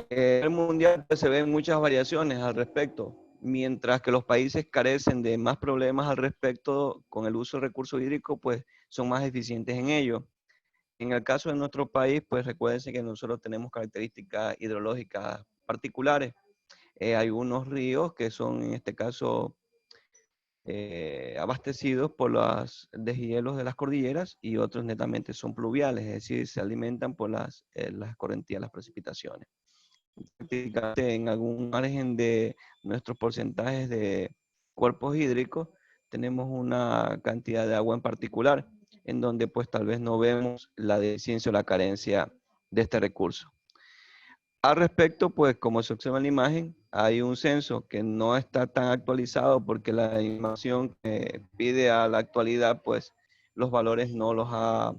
El mundial pues, se ven muchas variaciones al respecto, mientras que los países carecen de más problemas al respecto con el uso del recurso hídrico, pues son más eficientes en ello. En el caso de nuestro país, pues recuérdense que nosotros tenemos características hidrológicas particulares. Hay unos ríos que son en este caso abastecidos por los deshielos de las cordilleras y otros netamente son pluviales, es decir, se alimentan por las correntías, las precipitaciones. Prácticamente en algún margen de nuestros porcentajes de cuerpos hídricos tenemos una cantidad de agua en particular, en donde pues tal vez no vemos la deficiencia o la carencia de este recurso. Al respecto, pues como se observa en la imagen, hay un censo que no está tan actualizado porque la información que pide a la actualidad, pues los valores no los ha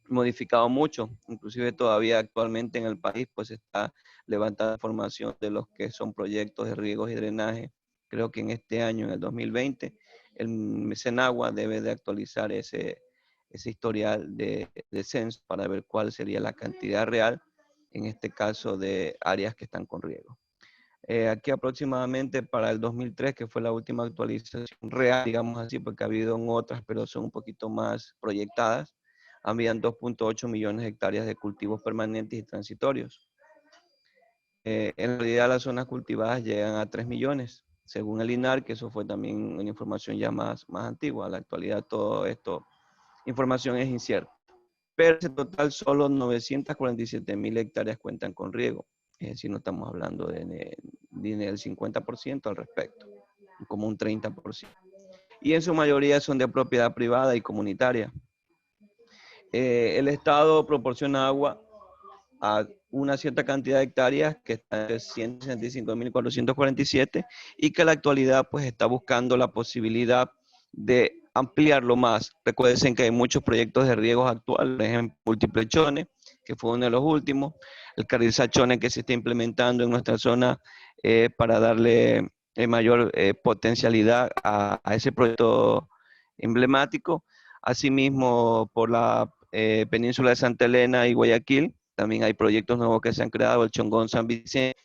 modificado mucho. Inclusive todavía actualmente en el país, pues se está levantando información de los que son proyectos de riegos y drenaje. Creo que en este año, en el 2020, el Senagua debe de actualizar ese historial de censo para ver cuál sería la cantidad real en este caso de áreas que están con riego. Aquí aproximadamente para el 2003, que fue la última actualización real, digamos así, porque ha habido en otras, pero son un poquito más proyectadas, habían 2.8 millones de hectáreas de cultivos permanentes y transitorios. En realidad las zonas cultivadas llegan a 3 millones, según el INAR, que eso fue también una información ya más antigua. A la actualidad todo esto, información es incierta. Pero en total solo 947.000 hectáreas cuentan con riego. Es decir, no estamos hablando del 50% al respecto, como un 30%. Y en su mayoría son de propiedad privada y comunitaria. El Estado proporciona agua a una cierta cantidad de hectáreas que está en 165.447 y que en la actualidad pues está buscando la posibilidad de ampliarlo más. Recuerden que hay muchos proyectos de riegos actuales, por ejemplo, Múltiples Chones, que fue uno de los últimos, el Carril Sachones que se está implementando en nuestra zona para darle mayor potencialidad a ese proyecto emblemático. Asimismo, por la península de Santa Elena y Guayaquil, también hay proyectos nuevos que se han creado, el Chongón San Vicente,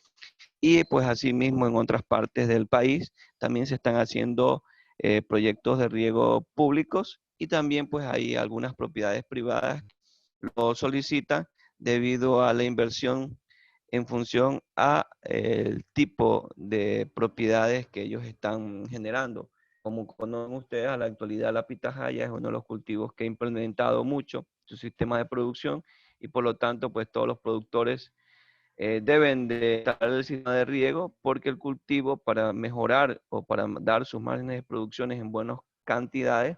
y pues asimismo en otras partes del país también se están haciendo proyectos de riego públicos y también pues hay algunas propiedades privadas que lo solicitan debido a la inversión en función a el tipo de propiedades que ellos están generando. Como conocen ustedes, a la actualidad la pitahaya es uno de los cultivos que ha implementado mucho su sistema de producción y por lo tanto pues todos los productores deben de estar el sistema de riego porque el cultivo para mejorar o para dar sus márgenes de producciones en buenas cantidades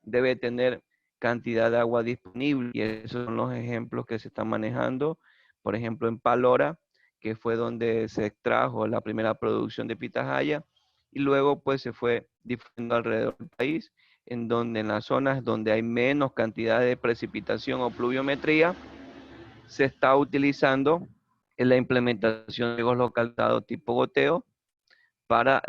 debe tener cantidad de agua disponible y esos son los ejemplos que se están manejando. Por ejemplo, en Palora, que fue donde se extrajo la primera producción de pitahaya y luego pues se fue difundiendo alrededor del país, en donde en las zonas donde hay menos cantidad de precipitación o pluviometría, se está utilizando en la implementación de riegos localizados tipo goteo para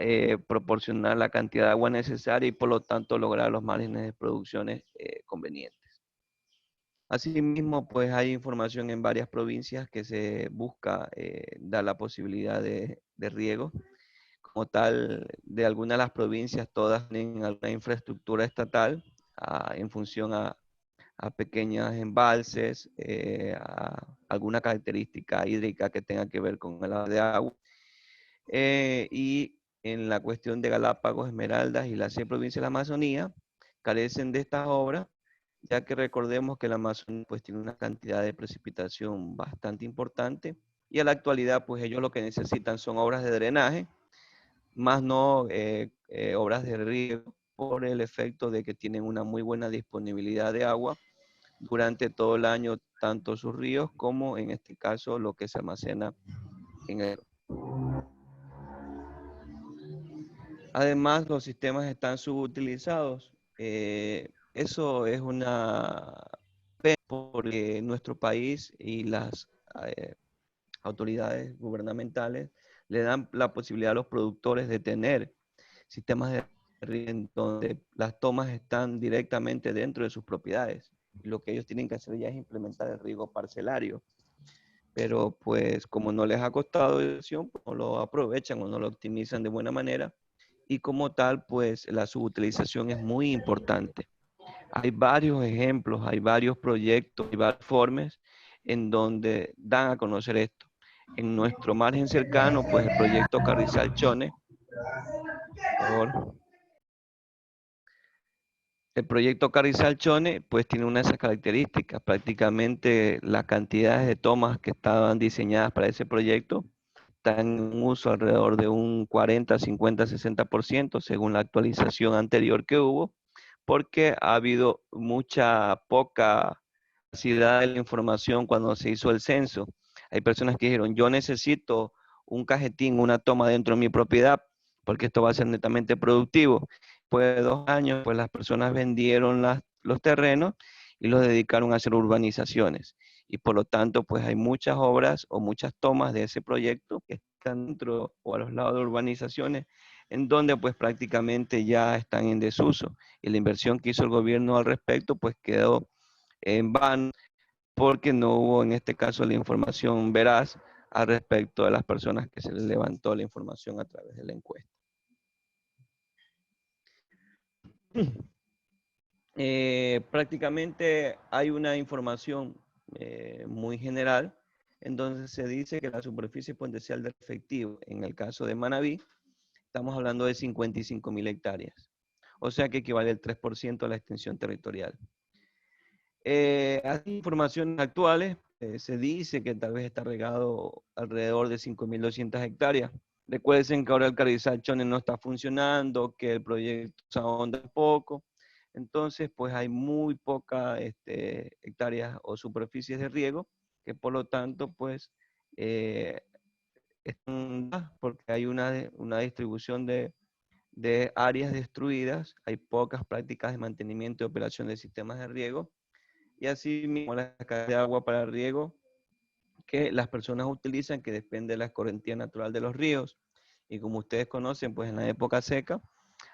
proporcionar la cantidad de agua necesaria y por lo tanto lograr los márgenes de producciones convenientes. Asimismo, pues hay información en varias provincias que se busca dar la posibilidad de riego. Como tal, de algunas de las provincias, todas tienen alguna infraestructura estatal en función a pequeños embalses, a alguna característica hídrica que tenga que ver con el de agua. Y en la cuestión de Galápagos, Esmeraldas y las 6 provincias de la Amazonía, carecen de estas obras, ya que recordemos que la Amazonía pues, tiene una cantidad de precipitación bastante importante y a la actualidad pues ellos lo que necesitan son obras de drenaje, más no obras de riego por el efecto de que tienen una muy buena disponibilidad de agua durante todo el año, tanto sus ríos como en este caso lo que se almacena en el. Además, los sistemas están subutilizados. Eso es una pena porque nuestro país y las eh, autoridades gubernamentales le dan la posibilidad a los productores de tener sistemas de riego en donde las tomas están directamente dentro de sus propiedades. Lo que ellos tienen que hacer ya es implementar el riego parcelario. pero pues como no les ha costado inversión, pues no lo aprovechan o no lo optimizan de buena manera y como tal, pues la subutilización es muy importante. Hay varios ejemplos, hay varios proyectos, hay varios informes en donde dan a conocer esto. En nuestro margen cercano, pues el proyecto Carrizal Chone, por favor. El proyecto Carrizal Chone, pues tiene una de esas características. Prácticamente las cantidades de tomas que estaban diseñadas para ese proyecto están en uso alrededor de un 40, 50, 60% según la actualización anterior que hubo, porque ha habido mucha poca capacidad de la información cuando se hizo el censo. Hay personas que dijeron, yo necesito un cajetín, una toma dentro de mi propiedad, porque esto va a ser netamente productivo. Después de 2 años, pues las personas vendieron los terrenos y los dedicaron a hacer urbanizaciones. Y por lo tanto, pues hay muchas obras o muchas tomas de ese proyecto que están dentro o a los lados de urbanizaciones, en donde pues prácticamente ya están en desuso. Y la inversión que hizo el gobierno al respecto, pues quedó en vano porque no hubo en este caso la información veraz al respecto de las personas que se les levantó la información a través de la encuesta. Prácticamente hay una información muy general en donde se dice que la superficie potencial del efectivo, en el caso de Manabí, estamos hablando de 55.000 hectáreas, o sea que equivale al 3% de la extensión territorial. Hay informaciones actuales, se dice que tal vez está regado alrededor de 5.200 hectáreas. Recuerden que ahora el Carrizal Chone no está funcionando, que el proyecto se ahonda poco. Entonces, pues hay muy pocas hectáreas o superficies de riego, que por lo tanto, pues, eh, porque hay una distribución de áreas destruidas, hay pocas prácticas de mantenimiento y operación de sistemas de riego, y así mismo la calidad de agua para riego que las personas utilizan, que depende de la escorrentía natural de los ríos. Y como ustedes conocen, pues en la época seca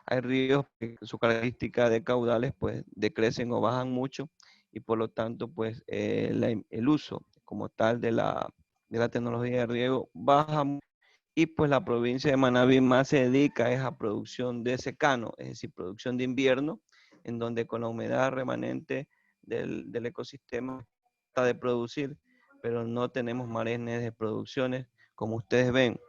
hay ríos que su característica de caudales pues decrecen o bajan mucho y por lo tanto pues el uso como tal de la tecnología de riego baja y pues la provincia de Manabí más se dedica es a producción de secano, es decir, producción de invierno, en donde con la humedad remanente del ecosistema está de producir, pero no tenemos márgenes de producciones, como ustedes ven.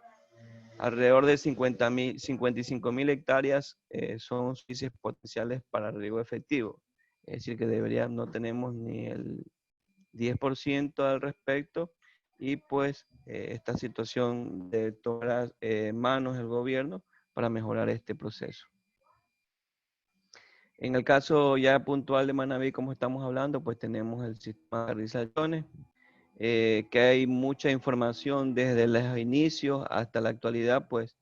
Alrededor de 55.000 hectáreas son superficies potenciales para riego efectivo, es decir, que no tenemos ni el 10% al respecto y pues esta situación de tomar manos el gobierno para mejorar este proceso. En el caso ya puntual de Manabí, como estamos hablando, pues tenemos el sistema de rizachones, que hay mucha información desde los inicios hasta la actualidad, pues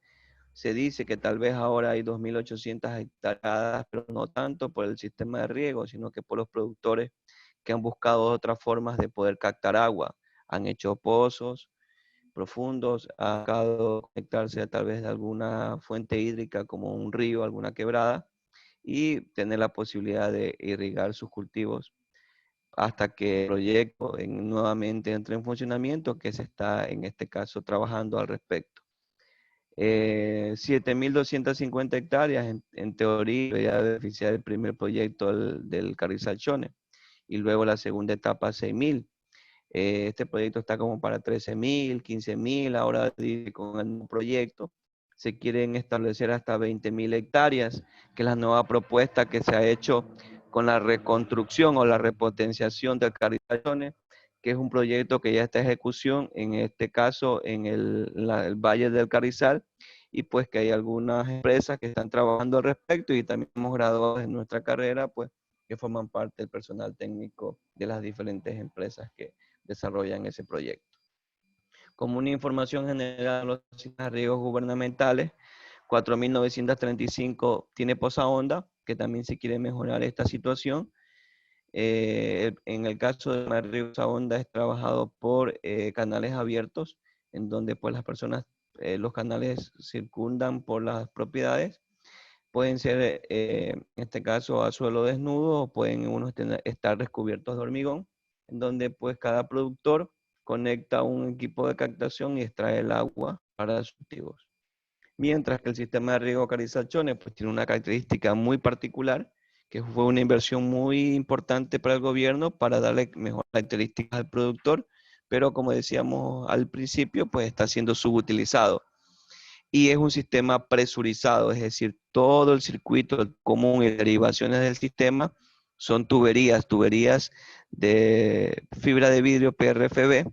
se dice que tal vez ahora hay 2.800 hectáreas, pero no tanto por el sistema de riego, sino que por los productores que han buscado otras formas de poder captar agua. Han hecho pozos profundos, han buscado conectarse a través de alguna fuente hídrica como un río, alguna quebrada, y tener la posibilidad de irrigar sus cultivos hasta que el proyecto nuevamente entre en funcionamiento, que se está en este caso trabajando al respecto. 7.250 hectáreas en teoría debería beneficiar el primer proyecto del Carrizal Chone y luego la segunda etapa 6.000. Este proyecto está como para 13.000, 15.000, ahora con el nuevo proyecto se quieren establecer hasta 20.000 hectáreas, que es la nueva propuesta que se ha hecho con la reconstrucción o la repotenciación del Carrizal Chone, que es un proyecto que ya está en ejecución, en este caso en el Valle del Carrizal, y pues que hay algunas empresas que están trabajando al respecto y también hemos graduado en nuestra carrera, pues que forman parte del personal técnico de las diferentes empresas que desarrollan ese proyecto. Como una información general, los sistemas de riesgos gubernamentales, 4.935 tiene Poza Honda, que también se quiere mejorar esta situación. En el caso de Río Poza Honda es trabajado por canales abiertos, en donde pues las personas, los canales circundan por las propiedades. Pueden ser, en este caso, a suelo desnudo o pueden unos estar recubiertos de hormigón, en donde pues cada productor conecta un equipo de captación y extrae el agua para sus cultivos. Mientras que el sistema de riego Carrizalchones pues tiene una característica muy particular, que fue una inversión muy importante para el gobierno para darle mejores características al productor, pero como decíamos al principio, pues está siendo subutilizado. Y es un sistema presurizado, es decir, todo el circuito común y derivaciones del sistema son tuberías de fibra de vidrio PRFB,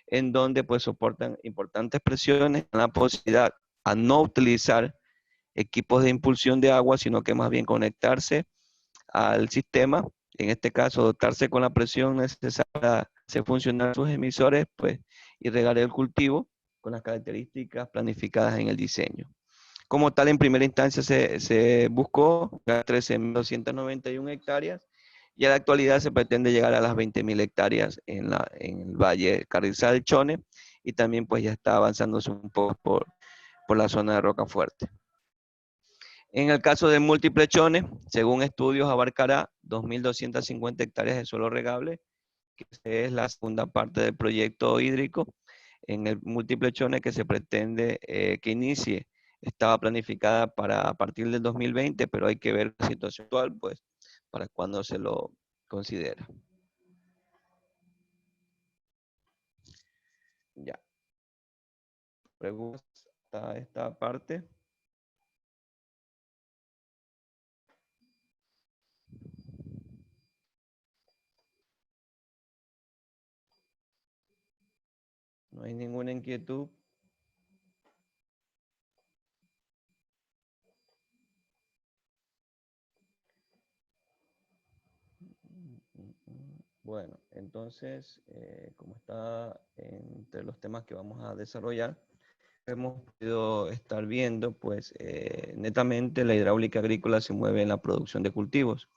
en donde pues soportan importantes presiones, la posibilidad a no utilizar equipos de impulsión de agua, sino que más bien conectarse al sistema, en este caso dotarse con la presión necesaria para hacer funcionar sus emisores, pues, y regar el cultivo con las características planificadas en el diseño. Como tal, en primera instancia se buscó 13.291 hectáreas y a la actualidad se pretende llegar a las 20.000 hectáreas en el Valle Carrizal-Chone y también pues ya está avanzándose un poco por la zona de Rocafuerte. En el caso de múltiples chones, según estudios, abarcará 2.250 hectáreas de suelo regable, que es la segunda parte del proyecto hídrico. En el múltiple chones que se pretende que inicie, estaba planificada para a partir del 2020, pero hay que ver la situación actual, pues, para cuando se lo considera. Ya. Preguntas hasta esta parte. No hay ninguna inquietud. Bueno, entonces, como está entre los temas que vamos a desarrollar, hemos podido estar viendo, pues, netamente la hidráulica agrícola se mueve en la producción de cultivos.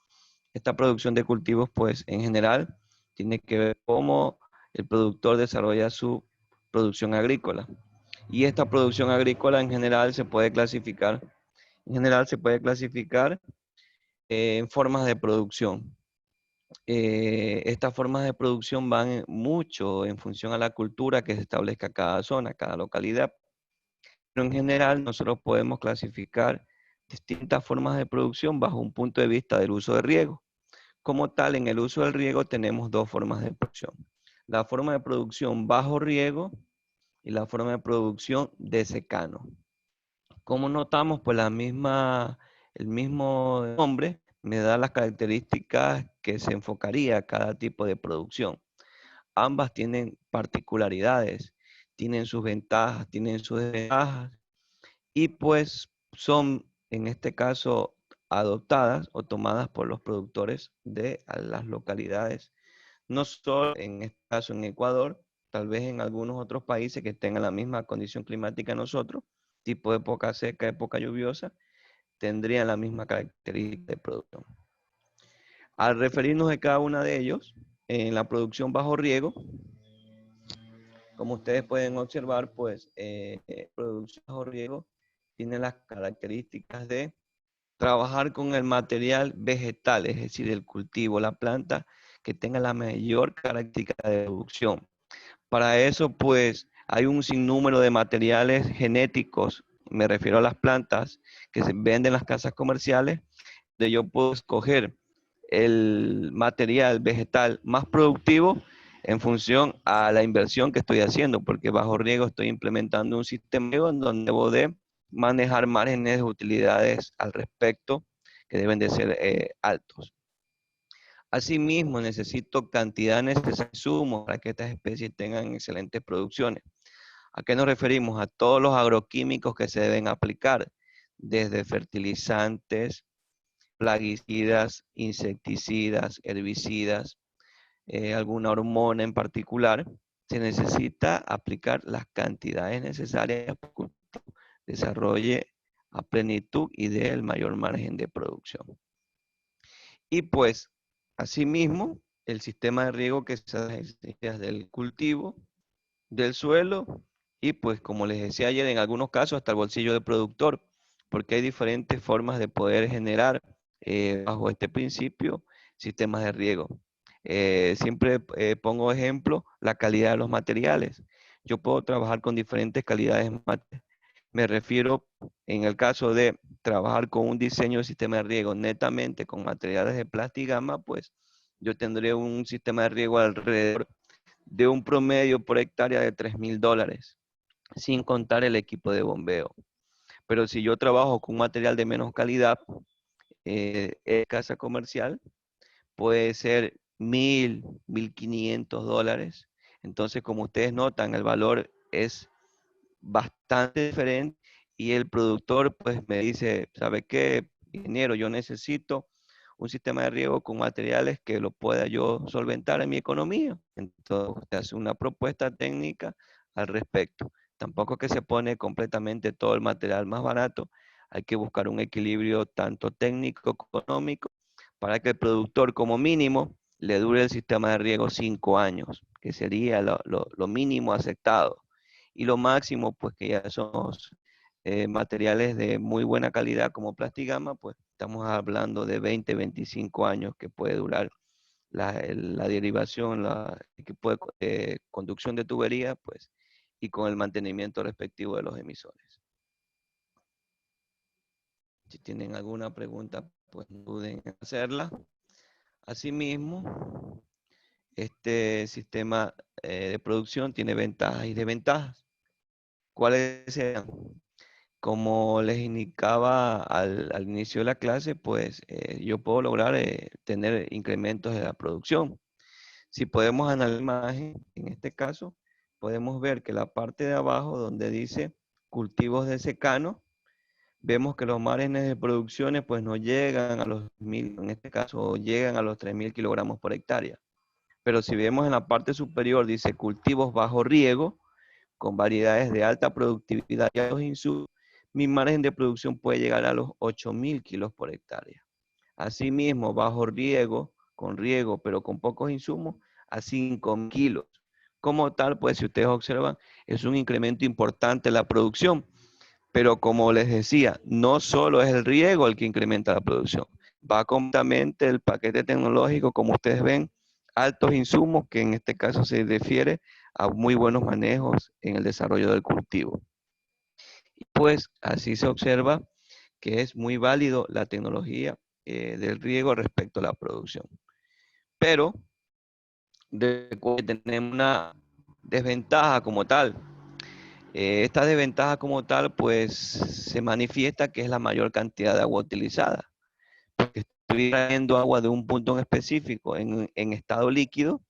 Esta producción de cultivos, pues, en general, tiene que ver cómo el productor desarrolla su producción agrícola. Y esta producción agrícola en general se puede clasificar en formas de producción. Estas formas de producción van mucho en función a la cultura que se establezca cada zona, cada localidad. Pero en general nosotros podemos clasificar distintas formas de producción bajo un punto de vista del uso de riego. Como tal, en el uso del riego tenemos dos formas de producción. La forma de producción bajo riego y la forma de producción de secano. Como notamos, pues el mismo nombre me da las características que se enfocaría a cada tipo de producción. Ambas tienen particularidades, tienen sus ventajas, tienen sus desventajas y pues son en este caso adoptadas o tomadas por los productores de las localidades, no solo en este caso en Ecuador, tal vez en algunos otros países que tengan la misma condición climática que nosotros, tipo época seca, época lluviosa, tendrían la misma característica de producción. Al referirnos a cada una de ellos, en la producción bajo riego, como ustedes pueden observar, pues producción bajo riego tiene las características de trabajar con el material vegetal, es decir, el cultivo, la planta, que tenga la mayor característica de producción. Para eso, pues, hay un sinnúmero de materiales genéticos, me refiero a las plantas, que se venden en las casas comerciales, de yo puedo escoger el material vegetal más productivo en función a la inversión que estoy haciendo, porque bajo riego estoy implementando un sistema en donde debo de manejar márgenes de utilidades al respecto que deben de ser altos. Asimismo, necesito cantidad necesaria de insumos para que estas especies tengan excelentes producciones. ¿A qué nos referimos? A todos los agroquímicos que se deben aplicar, desde fertilizantes, plaguicidas, insecticidas, herbicidas, alguna hormona en particular, se necesita aplicar las cantidades necesarias para que desarrolle a plenitud y dé el mayor margen de producción. Y pues, asimismo, el sistema de riego que se hace del cultivo, del suelo y pues, como les decía ayer, en algunos casos hasta el bolsillo del productor, porque hay diferentes formas de poder generar bajo este principio sistemas de riego. Siempre pongo ejemplo la calidad de los materiales. Yo puedo trabajar con diferentes calidades de materiales. Me refiero, en el caso de trabajar con un diseño de sistema de riego netamente con materiales de plastigama, pues yo tendré un sistema de riego alrededor de un promedio por hectárea de $3,000, sin contar el equipo de bombeo. Pero si yo trabajo con material de menos calidad, en casa comercial, puede ser 1,000, $1,500. Entonces, como ustedes notan, el valor es bastante diferente y el productor pues me dice, ¿sabe qué, ingeniero? Yo necesito un sistema de riego con materiales que lo pueda yo solventar en mi economía. Entonces, usted hace una propuesta técnica al respecto. Tampoco que se pone completamente todo el material más barato. Hay que buscar un equilibrio tanto técnico como económico para que el productor como mínimo le dure el sistema de riego 5 años, que sería lo mínimo aceptado. Y lo máximo, pues que ya son materiales de muy buena calidad como Plastigama, pues estamos hablando de 20, 25 años que puede durar la derivación, el equipo de conducción de tubería, pues, y con el mantenimiento respectivo de los emisores. Si tienen alguna pregunta, pues no duden en hacerla. Asimismo, este sistema de producción tiene ventajas y desventajas. ¿Cuáles sean? Como les indicaba al inicio de la clase, pues yo puedo lograr tener incrementos de la producción. Si podemos analizar la imagen, en este caso, podemos ver que la parte de abajo donde dice cultivos de secano, vemos que los márgenes de producciones pues no llegan a los 1,000, en este caso llegan a los 3,000 kilogramos por hectárea. Pero si vemos en la parte superior dice cultivos bajo riego, con variedades de alta productividad y altos insumos, mi margen de producción puede llegar a los 8,000 kilos por hectárea. Asimismo, bajo riego, con riego, pero con pocos insumos, a 5 kilos. Como tal, pues si ustedes observan, es un incremento importante en la producción. Pero como les decía, no solo es el riego el que incrementa la producción. Va completamente el paquete tecnológico, como ustedes ven, altos insumos, que en este caso se refiere a muy buenos manejos en el desarrollo del cultivo. Y pues así se observa que es muy válido la tecnología del riego respecto a la producción. Pero tenemos una desventaja como tal. Esta desventaja como tal, pues se manifiesta que es la mayor cantidad de agua utilizada. Porque estoy trayendo agua de un punto en específico en estado líquido,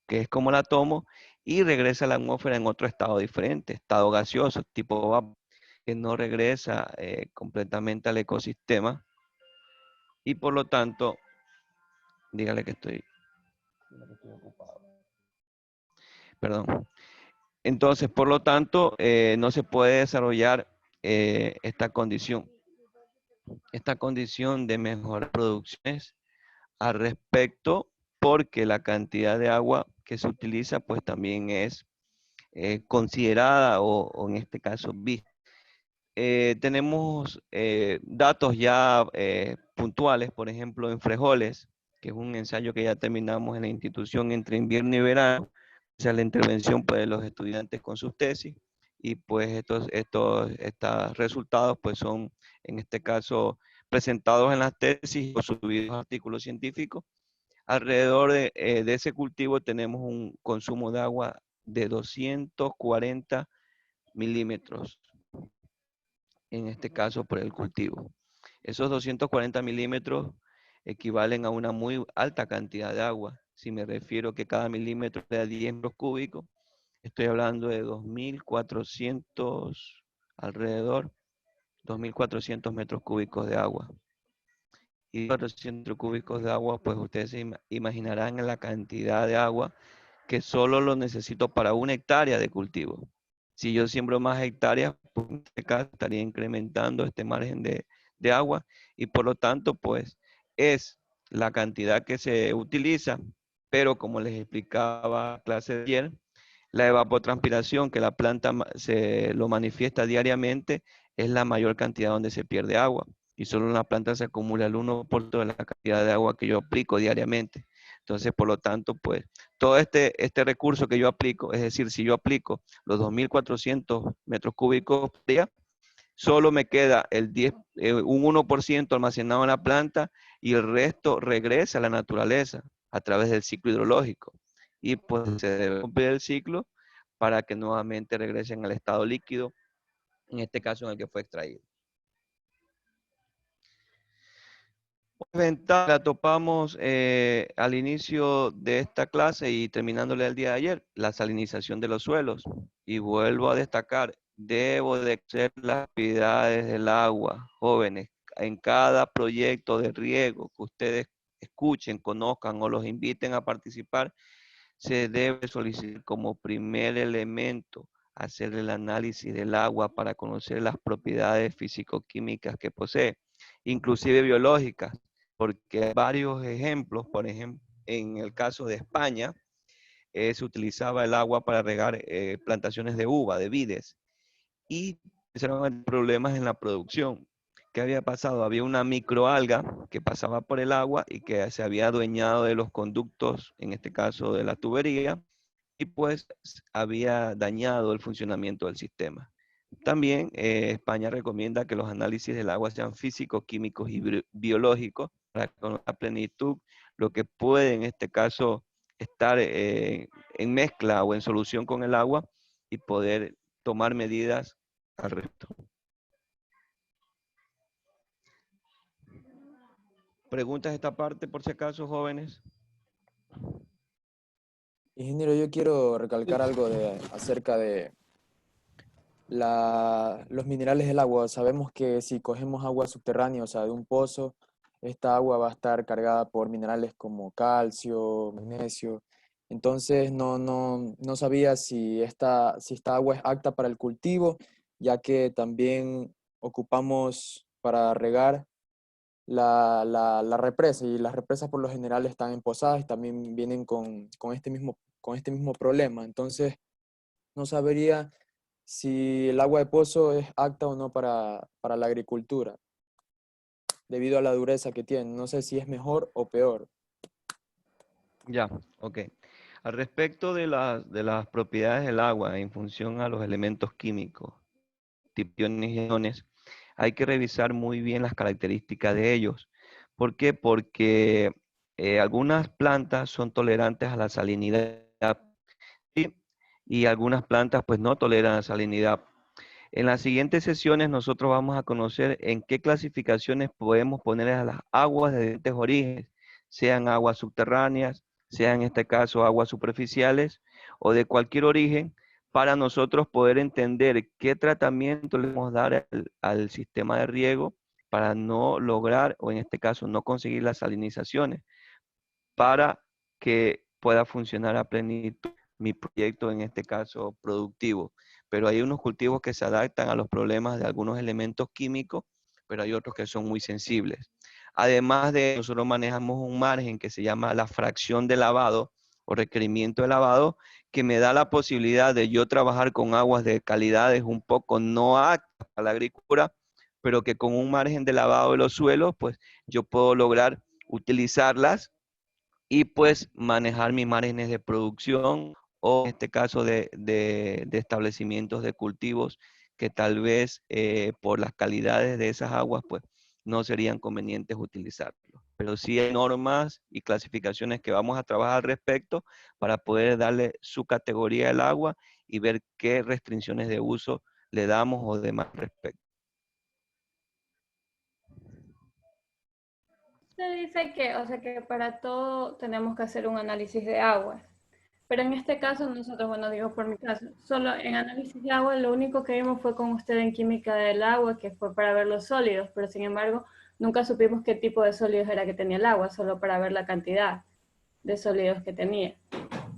que es como la tomo, y regresa a la atmósfera en otro estado diferente, estado gaseoso, tipo vapor, que no regresa completamente al ecosistema y por lo tanto, dígale que estoy ocupado. Perdón. Entonces, por lo tanto, no se puede desarrollar esta condición de mejorar producciones al respecto, porque la cantidad de agua que se utiliza, pues también es considerada o en este caso vista. Tenemos datos ya puntuales, por ejemplo, en frijoles, que es un ensayo que ya terminamos en la institución entre invierno y verano, o sea, la intervención pues, de los estudiantes con sus tesis, y pues estos resultados pues son, en este caso, presentados en las tesis o subidos a artículos científicos. Alrededor de ese cultivo tenemos un consumo de agua de 240 milímetros, en este caso por el cultivo. Esos 240 milímetros equivalen a una muy alta cantidad de agua. Si me refiero que cada milímetro da 10 metros cúbicos, estoy hablando de 2,400, alrededor 2,400 metros cúbicos de agua. Y 400 cúbicos de agua, pues ustedes se imaginarán la cantidad de agua que solo lo necesito para una hectárea de cultivo. Si yo siembro más hectáreas, pues en este caso estaría incrementando este margen de agua y por lo tanto, pues es la cantidad que se utiliza, pero como les explicaba clase de ayer, la evapotranspiración que la planta se lo manifiesta diariamente es la mayor cantidad donde se pierde agua y solo en la planta se acumula el 1% de la cantidad de agua que yo aplico diariamente. Entonces, por lo tanto, pues, todo este recurso que yo aplico, es decir, si yo aplico los 2.400 metros cúbicos por día, solo me queda un 1% almacenado en la planta y el resto regresa a la naturaleza a través del ciclo hidrológico. Y pues se debe cumplir el ciclo para que nuevamente regresen al estado líquido, en este caso en el que fue extraído. Ventaja la topamos al inicio de esta clase y terminándole el día de ayer, la salinización de los suelos. Y vuelvo a destacar, debo de hacer las actividades del agua, jóvenes, en cada proyecto de riego que ustedes escuchen, conozcan o los inviten a participar, se debe solicitar como primer elemento hacer el análisis del agua para conocer las propiedades físico-químicas que posee, inclusive biológicas, porque hay varios ejemplos. Por ejemplo, en el caso de España, se utilizaba el agua para regar plantaciones de uva, de vides, y empezaron problemas en la producción. ¿Qué había pasado? Había una microalga que pasaba por el agua y que se había adueñado de los conductos, en este caso de la tubería, y pues había dañado el funcionamiento del sistema. También España recomienda que los análisis del agua sean físicos, químicos y biológicos para conocer a plenitud lo que puede en este caso estar en mezcla o en solución con el agua y poder tomar medidas al respecto. ¿Preguntas esta parte por si acaso, jóvenes? Ingeniero, yo quiero recalcar algo acerca de los minerales del agua. Sabemos que si cogemos agua subterránea, o sea, de un pozo, esta agua va a estar cargada por minerales como calcio, magnesio. Entonces, no sabía si esta agua es apta para el cultivo, ya que también ocupamos para regar la represa, y las represas por lo general están empozadas y también vienen con este mismo problema. Entonces, no sabría si el agua de pozo es apta o no para la agricultura, debido a la dureza que tiene. No sé si es mejor o peor. Ya, ok. Al respecto de las propiedades del agua en función a los elementos químicos, tipiones y iones, hay que revisar muy bien las características de ellos. ¿Por qué? Porque algunas plantas son tolerantes a la salinidad, ¿sí? Y algunas plantas pues no toleran la salinidad. En las siguientes sesiones nosotros vamos a conocer en qué clasificaciones podemos poner a las aguas de diferentes orígenes, sean aguas subterráneas, sean en este caso aguas superficiales o de cualquier origen, para nosotros poder entender qué tratamiento le vamos a dar al sistema de riego para no lograr, o en este caso no conseguir las salinizaciones, para que pueda funcionar a plenitud mi proyecto, en este caso productivo. Pero hay unos cultivos que se adaptan a los problemas de algunos elementos químicos, pero hay otros que son muy sensibles. Además de eso, nosotros manejamos un margen que se llama la fracción de lavado o requerimiento de lavado, que me da la posibilidad de yo trabajar con aguas de calidades un poco no aptas a la agricultura, pero que con un margen de lavado de los suelos, pues yo puedo lograr utilizarlas y pues manejar mis márgenes de producción, o en este caso de establecimientos de cultivos que tal vez por las calidades de esas aguas pues no serían convenientes utilizarlo. Pero sí hay normas y clasificaciones que vamos a trabajar al respecto para poder darle su categoría al agua y ver qué restricciones de uso le damos o demás respecto. Se dice que, o sea, que para todo tenemos que hacer un análisis de aguas. Pero en este caso nosotros, bueno, digo por mi caso, solo en análisis de agua lo único que vimos fue con usted en química del agua, que fue para ver los sólidos, pero sin embargo nunca supimos qué tipo de sólidos era que tenía el agua, solo para ver la cantidad de sólidos que tenía.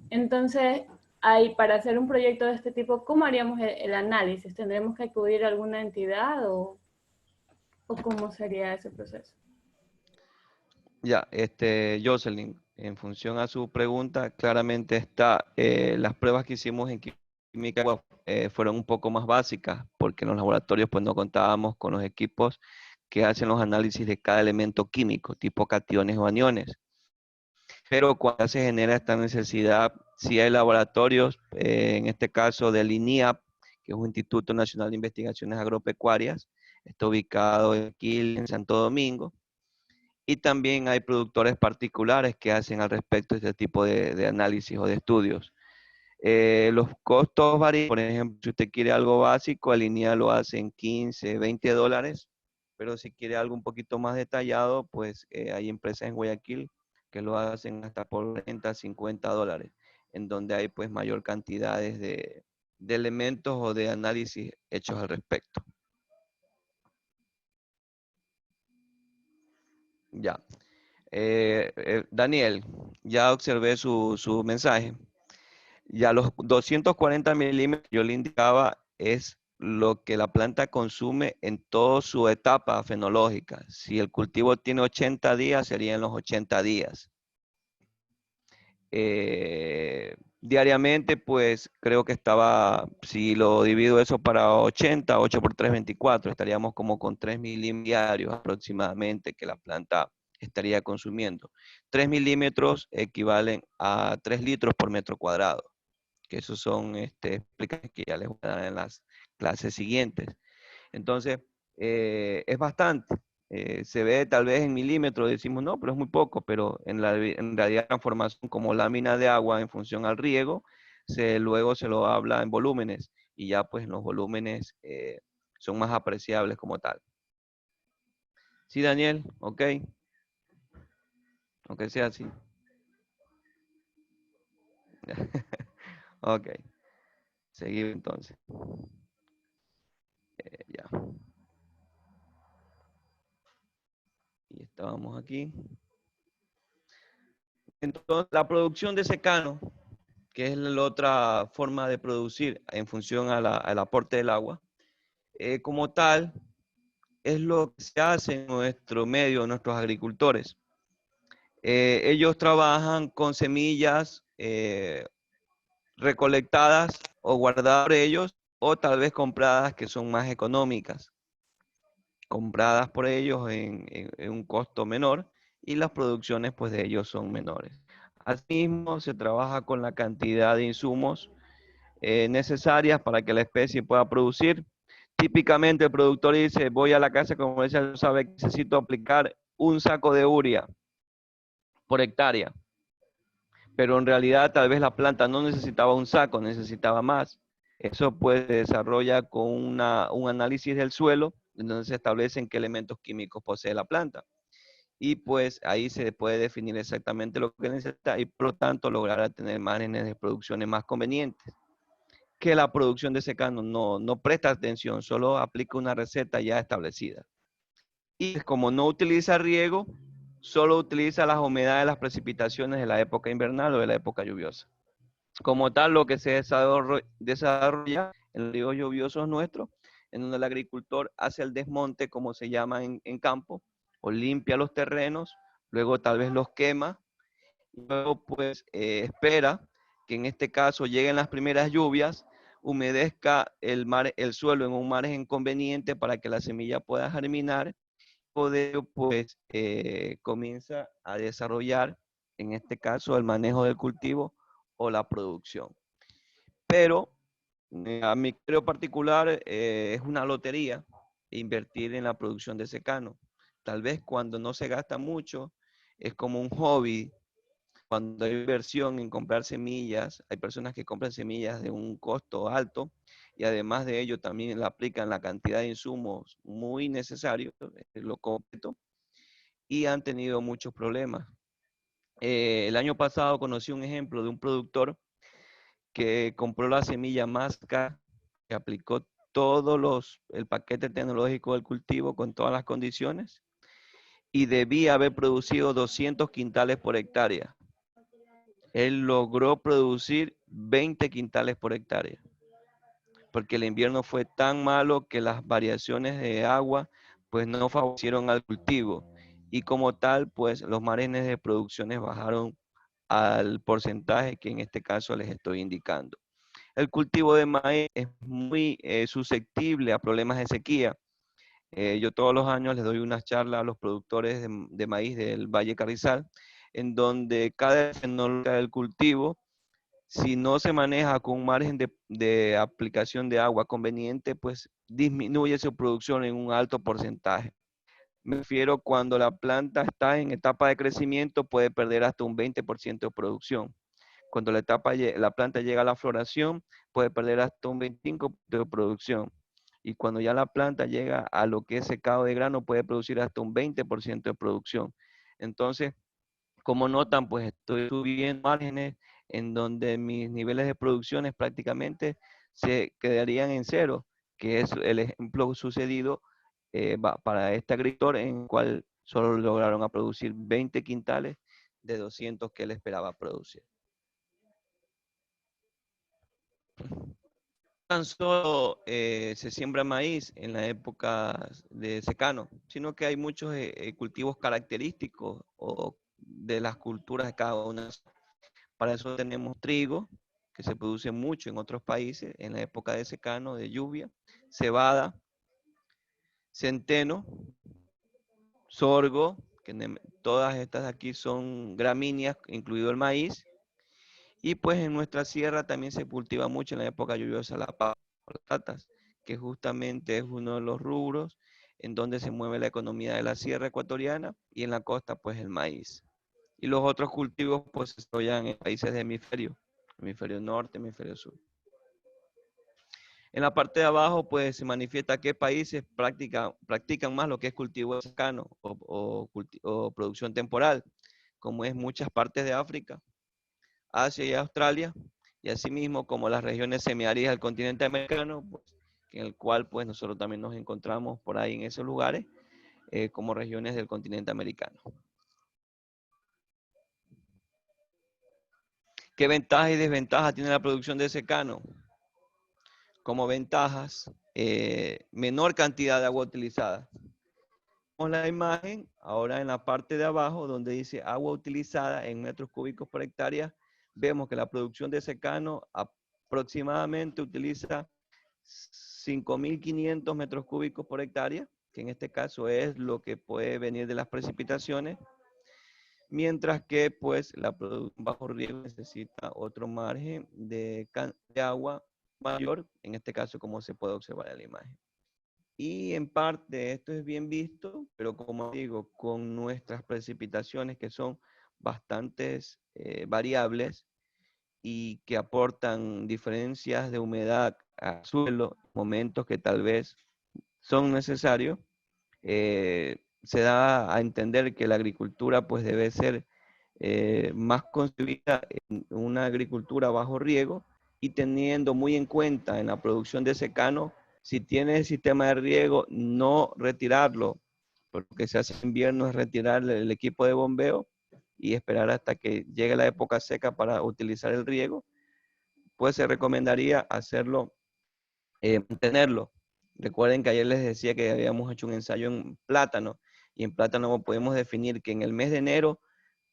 Entonces, ahí, para hacer un proyecto de este tipo, ¿cómo haríamos el análisis? ¿Tendremos que acudir a alguna entidad o cómo sería ese proceso? Ya, Jocelyn, en función a su pregunta, claramente está, las pruebas que hicimos en química fueron un poco más básicas, porque en los laboratorios pues no contábamos con los equipos que hacen los análisis de cada elemento químico, tipo cationes o aniones. Pero cuando se genera esta necesidad, si hay laboratorios, en este caso del INIAP, que es un Instituto Nacional de Investigaciones Agropecuarias, está ubicado aquí en Santo Domingo, y también hay productores particulares que hacen al respecto este tipo de análisis o de estudios. Los costos varían, por ejemplo, si usted quiere algo básico, el INIA lo hace en 15, 20 dólares, pero si quiere algo un poquito más detallado, pues hay empresas en Guayaquil que lo hacen hasta por 30, 50 dólares, en donde hay pues mayor cantidades de elementos o de análisis hechos al respecto. Ya. Daniel, ya observé su mensaje. Ya los 240 milímetros yo le indicaba es lo que la planta consume en toda su etapa fenológica. Si el cultivo tiene 80 días, serían los 80 días. Diariamente, pues creo que estaba, si lo divido eso para 80, 8 por 3, 24, estaríamos como con 3 milímetros diarios aproximadamente que la planta estaría consumiendo. 3 milímetros equivalen a 3 litros por metro cuadrado, que esos son explicaciones que ya les voy a dar en las clases siguientes. Entonces, es bastante. Se ve tal vez en milímetros, decimos no, pero es muy poco, pero en realidad la transformación como lámina de agua en función al riego, luego se lo habla en volúmenes y ya pues los volúmenes son más apreciables como tal. Sí, Daniel, ok. Aunque sea así. Ok, seguimos entonces. Ya. Y estábamos aquí. Entonces, la producción de secano, que es la otra forma de producir en función al aporte del agua, como tal, es lo que se hace en nuestro medio, nuestros agricultores. Ellos trabajan con semillas recolectadas o guardadas por ellos, o tal vez compradas que son más económicas, compradas por ellos en un costo menor, y las producciones pues de ellos son menores. Asimismo, se trabaja con la cantidad de insumos necesarias para que la especie pueda producir. Típicamente el productor dice, voy a la casa comercial, sabe que necesito aplicar un saco de urea por hectárea, pero en realidad tal vez la planta no necesitaba un saco, necesitaba más. Eso pues se desarrolla con un análisis del suelo, en donde se establecen qué elementos químicos posee la planta. Y pues ahí se puede definir exactamente lo que necesita y por lo tanto lograr tener márgenes de producciones más convenientes. Que la producción de secano no presta atención, solo aplica una receta ya establecida. Y como no utiliza riego, solo utiliza las humedades de las precipitaciones de la época invernal o de la época lluviosa. Como tal, lo que se desarrolla en los ríos lluviosos nuestros, en donde el agricultor hace el desmonte, como se llama en campo, o limpia los terrenos, luego tal vez los quema, y luego pues espera que en este caso lleguen las primeras lluvias, humedezca el suelo en un margen conveniente para que la semilla pueda germinar, poder pues comienza a desarrollar, en este caso, el manejo del cultivo o la producción. Pero a mi criterio particular es una lotería invertir en la producción de secano. Tal vez cuando no se gasta mucho, es como un hobby. Cuando hay inversión en comprar semillas, hay personas que compran semillas de un costo alto y además de ello también le aplican la cantidad de insumos muy necesarios, lo completo, y han tenido muchos problemas. El año pasado conocí un ejemplo de un productor que compró la semilla más cara, que aplicó el paquete tecnológico del cultivo con todas las condiciones y debía haber producido 200 quintales por hectárea. Él logró producir 20 quintales por hectárea, porque el invierno fue tan malo que las variaciones de agua pues no favorecieron al cultivo y como tal pues los márgenes de producciones bajaron al porcentaje que en este caso les estoy indicando. El cultivo de maíz es muy susceptible a problemas de sequía. Yo todos los años les doy unas charlas a los productores de maíz del Valle Carrizal, en donde cada tecnología del cultivo, si no se maneja con un margen de aplicación de agua conveniente, pues disminuye su producción en un alto porcentaje. Me refiero cuando la planta está en etapa de crecimiento, puede perder hasta un 20% de producción. Cuando la planta llega a la floración, puede perder hasta un 25% de producción. Y cuando ya la planta llega a lo que es secado de grano, puede producir hasta un 20% de producción. Entonces, como notan, pues estoy subiendo márgenes en donde mis niveles de producciones prácticamente se quedarían en cero, que es el ejemplo sucedido para este agricultor en el cual solo lograron a producir 20 quintales de 200 que él esperaba producir. Tan solo se siembra maíz en la época de secano, sino que hay muchos cultivos característicos o de las culturas de cada una. Para eso tenemos trigo, que se produce mucho en otros países en la época de secano, de lluvia, cebada, centeno, sorgo, que todas estas aquí son gramíneas, incluido el maíz. Y pues en nuestra sierra también se cultiva mucho en la época lluviosa la papa o las patatas, que justamente es uno de los rubros en donde se mueve la economía de la sierra ecuatoriana, y en la costa pues el maíz. Y los otros cultivos pues se desarrollan en países de hemisferio norte, hemisferio sur. En la parte de abajo pues se manifiesta qué países practican más lo que es cultivo secano o producción temporal, como es muchas partes de África, Asia y Australia, y asimismo como las regiones semiáridas del continente americano, pues, en el cual pues nosotros también nos encontramos por ahí en esos lugares, como regiones del continente americano. ¿Qué ventajas y desventajas tiene la producción de secano? Como ventajas, menor cantidad de agua utilizada. Vemos la imagen ahora en la parte de abajo donde dice agua utilizada en metros cúbicos por hectárea. Vemos que la producción de secano aproximadamente utiliza 5.500 metros cúbicos por hectárea, que en este caso es lo que puede venir de las precipitaciones, mientras que pues la producción bajo riego necesita otro margen de agua mayor, en este caso como se puede observar en la imagen. Y en parte esto es bien visto, pero como digo, con nuestras precipitaciones que son bastantes variables y que aportan diferencias de humedad al suelo, momentos que tal vez son necesarios, se da a entender que la agricultura pues debe ser más concebida en una agricultura bajo riego y teniendo muy en cuenta en la producción de secano, si tiene el sistema de riego, no retirarlo, porque lo que se hace en invierno es retirar el equipo de bombeo y esperar hasta que llegue la época seca para utilizar el riego, pues se recomendaría hacerlo, mantenerlo. Recuerden que ayer les decía que habíamos hecho un ensayo en plátano, y en plátano podemos definir que en el mes de enero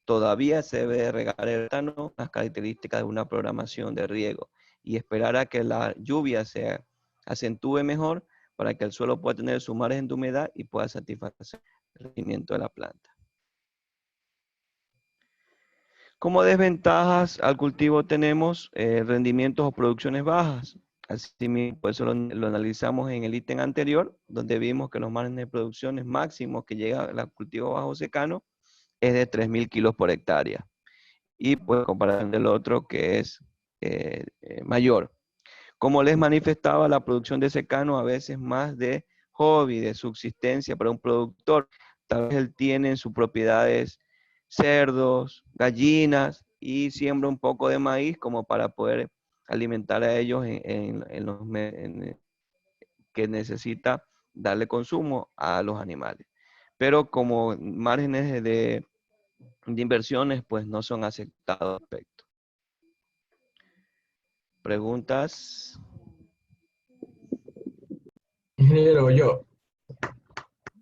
todavía se debe regar el plátano, las características de una programación de riego, y esperar a que la lluvia se acentúe mejor para que el suelo pueda tener su margen de humedad y pueda satisfacer el rendimiento de la planta. Como desventajas al cultivo tenemos rendimientos o producciones bajas. Así por eso lo analizamos en el ítem anterior, donde vimos que los márgenes de producciones máximos que llega al cultivo bajo secano es de 3.000 kilos por hectárea. Y pues comparación del otro que es mayor. Como les manifestaba, la producción de secano a veces más de hobby, de subsistencia para un productor. Tal vez él tiene en sus propiedades cerdos, gallinas y siembra un poco de maíz como para poder alimentar a ellos en los que necesita darle consumo a los animales. Pero como márgenes de inversiones, pues no son aceptados. Perfecto. ¿Preguntas? Ingeniero, yo.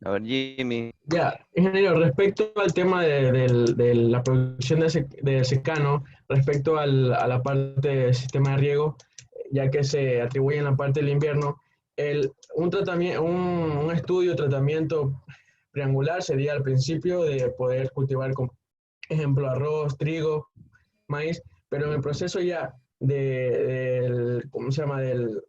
A ver, Jimmy. Ya, ingeniero, respecto al tema de la producción de secano, respecto a la parte del sistema de riego, ya que se atribuye en la parte del invierno, un estudio, tratamiento triangular sería al principio de poder cultivar ejemplo, arroz, trigo, maíz, pero en el proceso ya ¿cómo se llama? De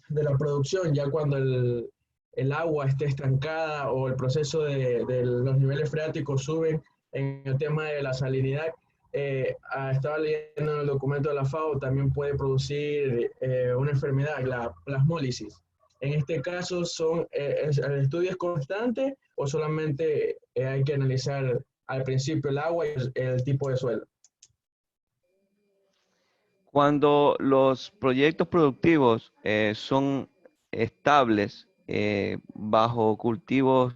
la producción, ya cuando el agua esté estancada o el proceso de los niveles freáticos suben en el tema de la salinidad, estaba leyendo en el documento de la FAO, también puede producir una enfermedad, la plasmólisis. En este caso, ¿el estudio es constante o solamente hay que analizar al principio el agua y el tipo de suelo? Cuando los proyectos productivos son estables bajo cultivos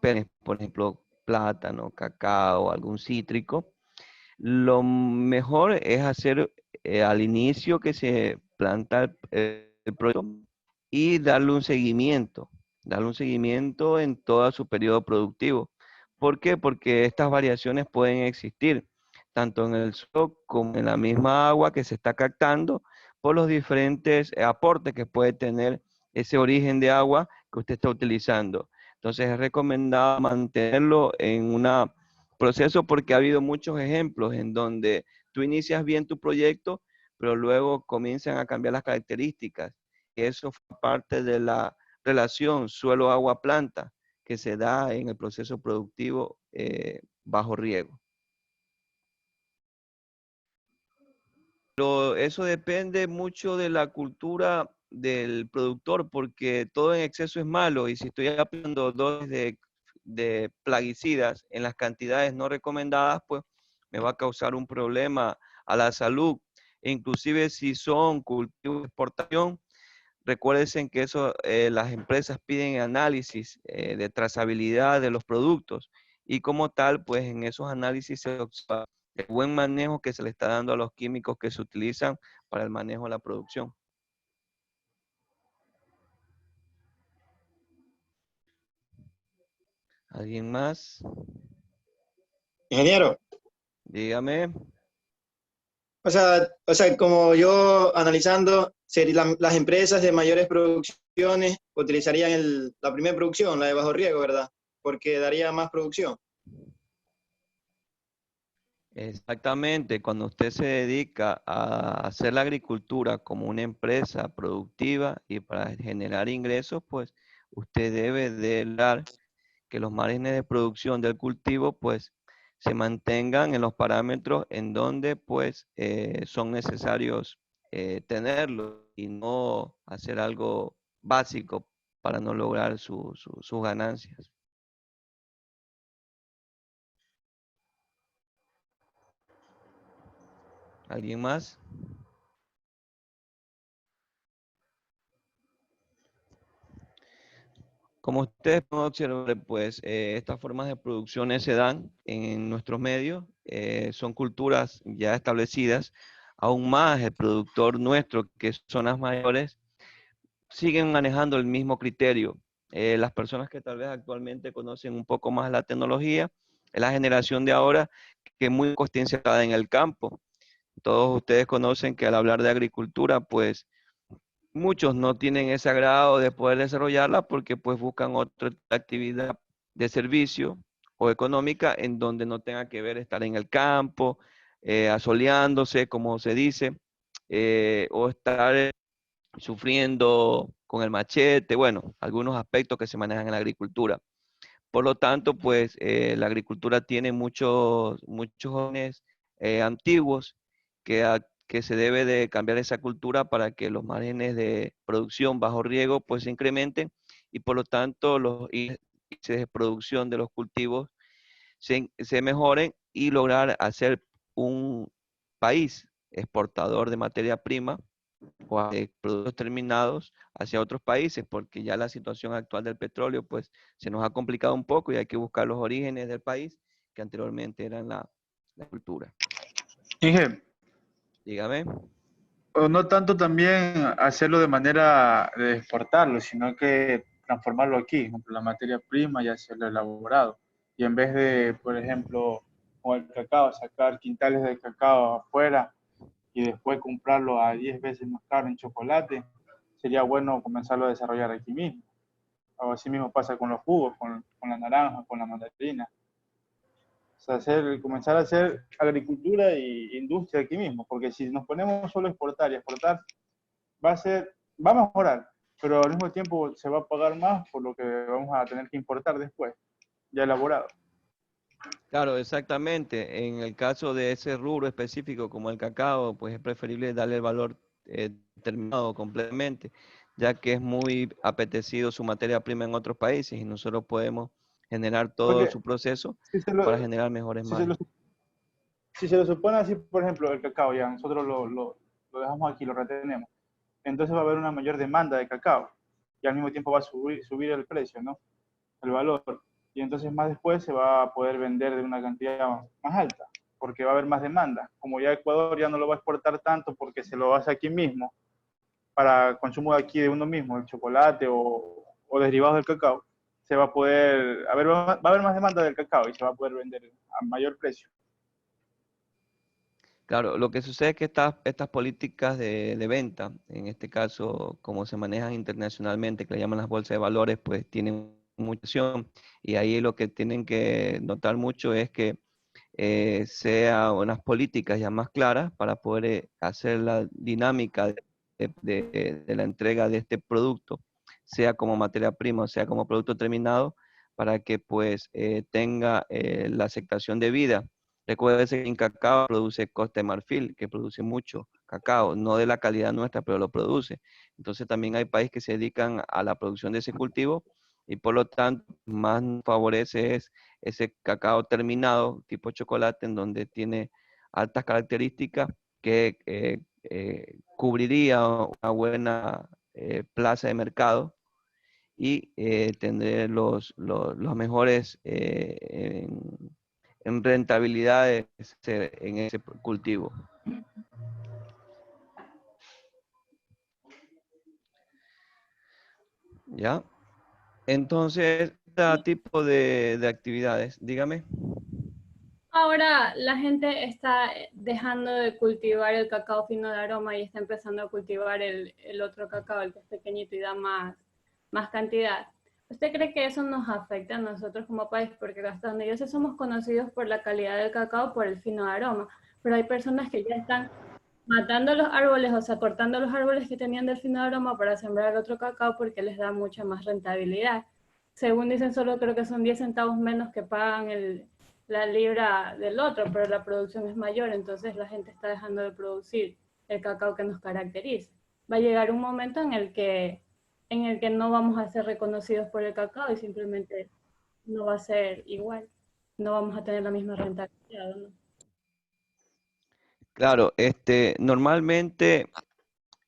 perennes, por ejemplo, plátano, cacao, algún cítrico, lo mejor es hacer al inicio que se planta el proyecto y darle un seguimiento en todo su periodo productivo. ¿Por qué? Porque estas variaciones pueden existir tanto en el suelo como en la misma agua que se está captando por los diferentes aportes que puede tener ese origen de agua que usted está utilizando. Entonces es recomendado mantenerlo en un proceso porque ha habido muchos ejemplos en donde tú inicias bien tu proyecto, pero luego comienzan a cambiar las características. Eso fue parte de la relación suelo-agua-planta que se da en el proceso productivo bajo riego. Pero eso depende mucho de la cultura del productor, porque todo en exceso es malo y si estoy aplicando dosis de plaguicidas en las cantidades no recomendadas, pues me va a causar un problema a la salud. E inclusive si son cultivos de exportación, recuerden que eso, las empresas piden análisis de trazabilidad de los productos y como tal, pues en esos análisis se observa el buen manejo que se le está dando a los químicos que se utilizan para el manejo de la producción. ¿Alguien más? Ingeniero, Dígame. como yo analizando, las empresas de mayores producciones utilizarían la primera producción, la de bajo riego, ¿verdad? Porque daría más producción. Exactamente, cuando usted se dedica a hacer la agricultura como una empresa productiva y para generar ingresos, pues usted debe de dar que los márgenes de producción del cultivo pues se mantengan en los parámetros en donde pues son necesarios tenerlos y no hacer algo básico para no lograr sus ganancias. ¿Alguien más? Como ustedes pueden observar, pues estas formas de producciones se dan en nuestros medios, son culturas ya establecidas, aún más el productor nuestro, que son las mayores, siguen manejando el mismo criterio. Las personas que tal vez actualmente conocen un poco más la tecnología, es la generación de ahora que es muy concienciada en el campo. Todos ustedes conocen que al hablar de agricultura, pues muchos no tienen ese agrado de poder desarrollarla porque pues buscan otra actividad de servicio o económica en donde no tenga que ver estar en el campo, asoleándose, como se dice, o estar sufriendo con el machete, bueno, algunos aspectos que se manejan en la agricultura. Por lo tanto, pues la agricultura tiene muchos jóvenes antiguos que se debe de cambiar esa cultura para que los márgenes de producción bajo riego pues se incrementen y por lo tanto los índices de producción de los cultivos se mejoren y lograr hacer un país exportador de materia prima o de productos terminados hacia otros países, porque ya la situación actual del petróleo pues se nos ha complicado un poco y hay que buscar los orígenes del país que anteriormente eran la cultura. Inge, Dígame. o no tanto también hacerlo de manera de exportarlo, sino que transformarlo aquí, por ejemplo, la materia prima y hacerlo elaborado. Y en vez de, por ejemplo, con el cacao, sacar quintales de cacao afuera y después comprarlo a 10 veces más caro en chocolate, sería bueno comenzarlo a desarrollar aquí mismo. O así mismo pasa con los jugos, con la naranja, con la mandarina. O sea, comenzar a hacer agricultura e industria aquí mismo, porque si nos ponemos solo a exportar y exportar, va a mejorar, pero al mismo tiempo se va a pagar más por lo que vamos a tener que importar después, ya elaborado. Claro, exactamente. En el caso de ese rubro específico como el cacao, pues es preferible darle el valor determinado completamente, ya que es muy apetecido su materia prima en otros países y nosotros podemos generar todo Porque su proceso si se para lo, generar mejores si se lo, margen. si se lo supone así, por ejemplo, el cacao, ya nosotros lo dejamos aquí, lo retenemos, entonces va a haber una mayor demanda de cacao y al mismo tiempo va a subir el precio, ¿no? El valor. Y entonces más después se va a poder vender de una cantidad más alta, porque va a haber más demanda. Como ya Ecuador ya no lo va a exportar tanto porque se lo hace aquí mismo, para consumo de aquí de uno mismo, el chocolate o derivados del cacao, se va a poder, va a haber más demanda del cacao y se va a poder vender a mayor precio. Claro, lo que sucede es que estas políticas de venta, en este caso, como se manejan internacionalmente, que le llaman las bolsas de valores, pues tienen mucha acción y ahí lo que tienen que notar mucho es que sea unas políticas ya más claras para poder hacer la dinámica de la entrega de este producto, sea como materia prima o sea como producto terminado, para que pues tenga la aceptación debida. Recuérdese que en cacao produce Costa de Marfil, que produce mucho cacao, no de la calidad nuestra, pero lo produce. Entonces también hay países que se dedican a la producción de ese cultivo y por lo tanto más nos favorece es ese cacao terminado tipo chocolate en donde tiene altas características que cubriría una buena plaza de mercado y tendré los mejores en rentabilidad en ese cultivo. ¿Ya? Entonces, este tipo de actividades, dígame. Ahora la gente está dejando de cultivar el cacao fino de aroma y está empezando a cultivar el otro cacao, el que es pequeñito y da más cantidad. ¿Usted cree que eso nos afecta a nosotros como país? Porque hasta donde yo sé somos conocidos por la calidad del cacao, por el fino de aroma, pero hay personas que ya están matando los árboles, o sea, cortando los árboles que tenían del fino de aroma para sembrar otro cacao porque les da mucha más rentabilidad. Según dicen, solo creo que son 10 centavos menos que pagan la libra del otro, pero la producción es mayor, entonces la gente está dejando de producir el cacao que nos caracteriza. Va a llegar un momento en el que no vamos a ser reconocidos por el cacao y simplemente no va a ser igual, no vamos a tener la misma rentabilidad, ¿no? Claro, normalmente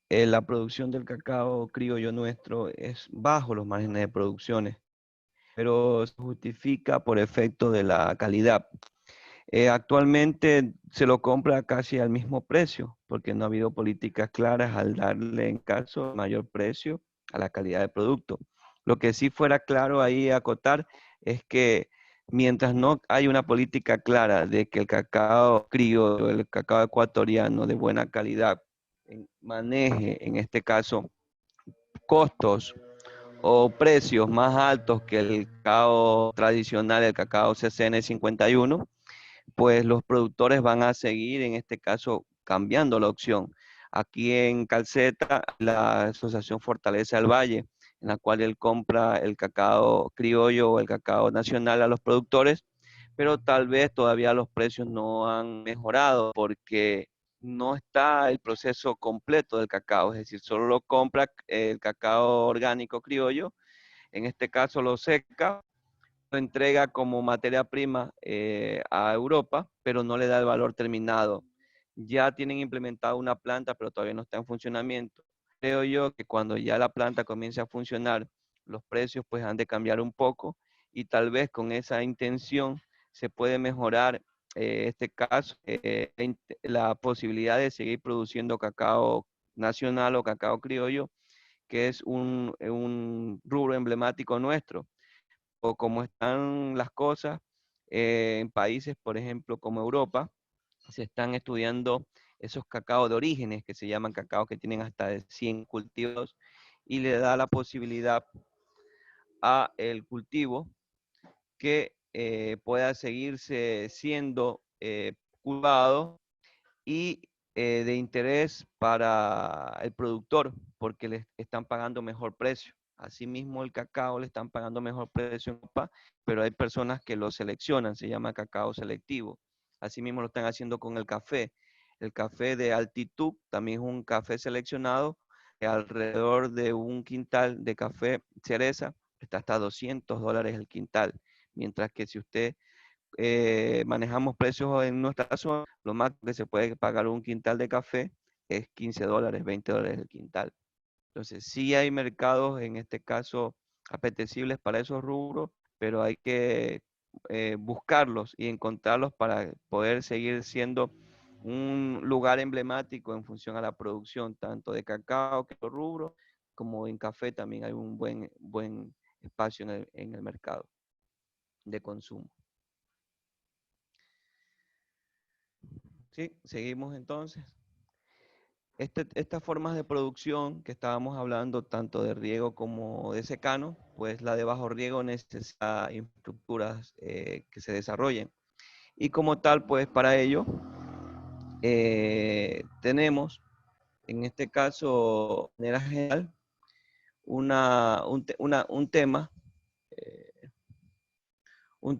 la producción del cacao criollo nuestro es bajo los márgenes de producciones, pero se justifica por efecto de la calidad. Actualmente se lo compra casi al mismo precio, porque no ha habido políticas claras al darle en caso mayor precio a la calidad del producto. Lo que sí fuera claro ahí acotar es que mientras no hay una política clara de que el cacao criollo, el cacao ecuatoriano de buena calidad, maneje en este caso costos o precios más altos que el cacao tradicional, el cacao CCN 51, pues los productores van a seguir, en este caso, cambiando la opción. Aquí en Calceta, la Asociación Fortaleza del Valle, en la cual él compra el cacao criollo o el cacao nacional a los productores, pero tal vez todavía los precios no han mejorado porque no está el proceso completo del cacao, es decir, solo lo compra el cacao orgánico criollo, en este caso lo seca, lo entrega como materia prima a Europa, pero no le da el valor terminado. Ya tienen implementado una planta, pero todavía no está en funcionamiento. Creo yo que cuando ya la planta comience a funcionar, los precios pues han de cambiar un poco y tal vez con esa intención se puede mejorar este caso, la posibilidad de seguir produciendo cacao nacional o cacao criollo, que es un rubro emblemático nuestro o como están las cosas en países, por ejemplo, como Europa, se están estudiando esos cacao de orígenes que se llaman cacao que tienen hasta de 100 cultivos y le da la posibilidad a el cultivo que pueda seguirse siendo cultivado y de interés para el productor, porque le están pagando mejor precio. Asimismo, el cacao le están pagando mejor precio en Europa, pero hay personas que lo seleccionan, se llama cacao selectivo. Asimismo, lo están haciendo con el café. El café de altitud también es un café seleccionado, que alrededor de un quintal de café cereza está hasta $200 el quintal, mientras que si usted manejamos precios en nuestra zona, lo más que se puede pagar un quintal de café es $15, $20 el quintal. Entonces, sí hay mercados, en este caso, apetecibles para esos rubros, pero hay que buscarlos y encontrarlos para poder seguir siendo un lugar emblemático en función a la producción, tanto de cacao, que es rubro, como en café también hay un buen espacio en el mercado de consumo. Sí, seguimos entonces. Estas formas de producción que estábamos hablando, tanto de riego como de secano, pues la de bajo riego necesita infraestructuras que se desarrollen. Y como tal, pues para ello tenemos, en este caso, de manera general, un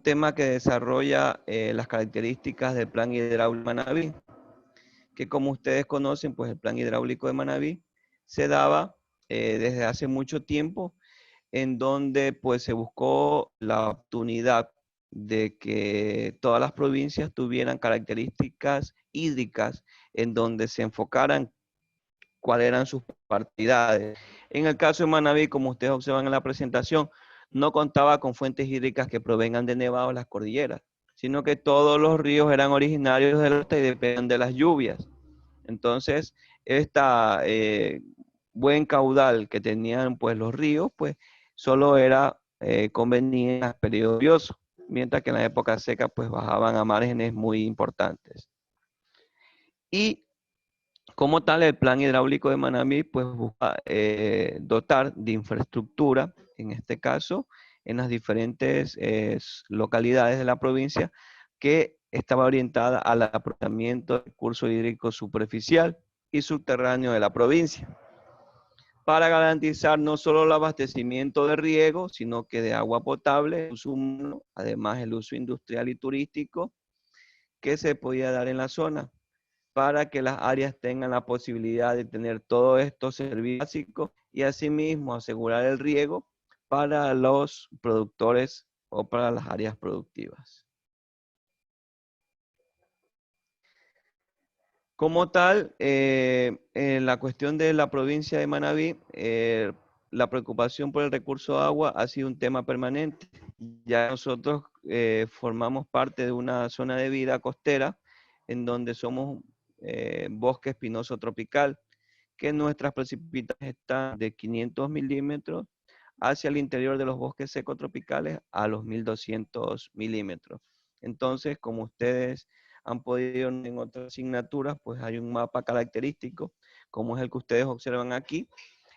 tema que desarrolla las características del Plan Hidráulico Manabí, que como ustedes conocen, pues el Plan Hidráulico de Manabí se daba desde hace mucho tiempo, en donde pues se buscó la oportunidad de que todas las provincias tuvieran características hídricas en donde se enfocaran cuáles eran sus partidades. En el caso de Manabí, como ustedes observan en la presentación, no contaba con fuentes hídricas que provengan de nevados de las cordilleras, sino que todos los ríos eran originarios del norte y dependen de las lluvias. Entonces, buen caudal que tenían pues los ríos, pues solo era conveniente en el periodo lluvioso, mientras que en la época seca pues bajaban a márgenes muy importantes. Y como tal, el Plan Hidráulico de Manabí pues busca dotar de infraestructura, en este caso, en las diferentes localidades de la provincia, que estaba orientada al aprovechamiento del recurso hídrico superficial y subterráneo de la provincia, para garantizar no solo el abastecimiento de riego, sino que de agua potable, uso humano, además el uso industrial y turístico que se podía dar en la zona, para que las áreas tengan la posibilidad de tener todos estos servicios básicos y asimismo asegurar el riego para los productores o para las áreas productivas. Como tal, en la cuestión de la provincia de Manabí, la preocupación por el recurso de agua ha sido un tema permanente. Ya nosotros formamos parte de una zona de vida costera en donde somos bosque espinoso tropical, que nuestras precipitaciones están de 500 milímetros hacia el interior de los bosques secos tropicales a los 1200 milímetros. Entonces, como ustedes han podido en otras asignaturas, pues hay un mapa característico, como es el que ustedes observan aquí,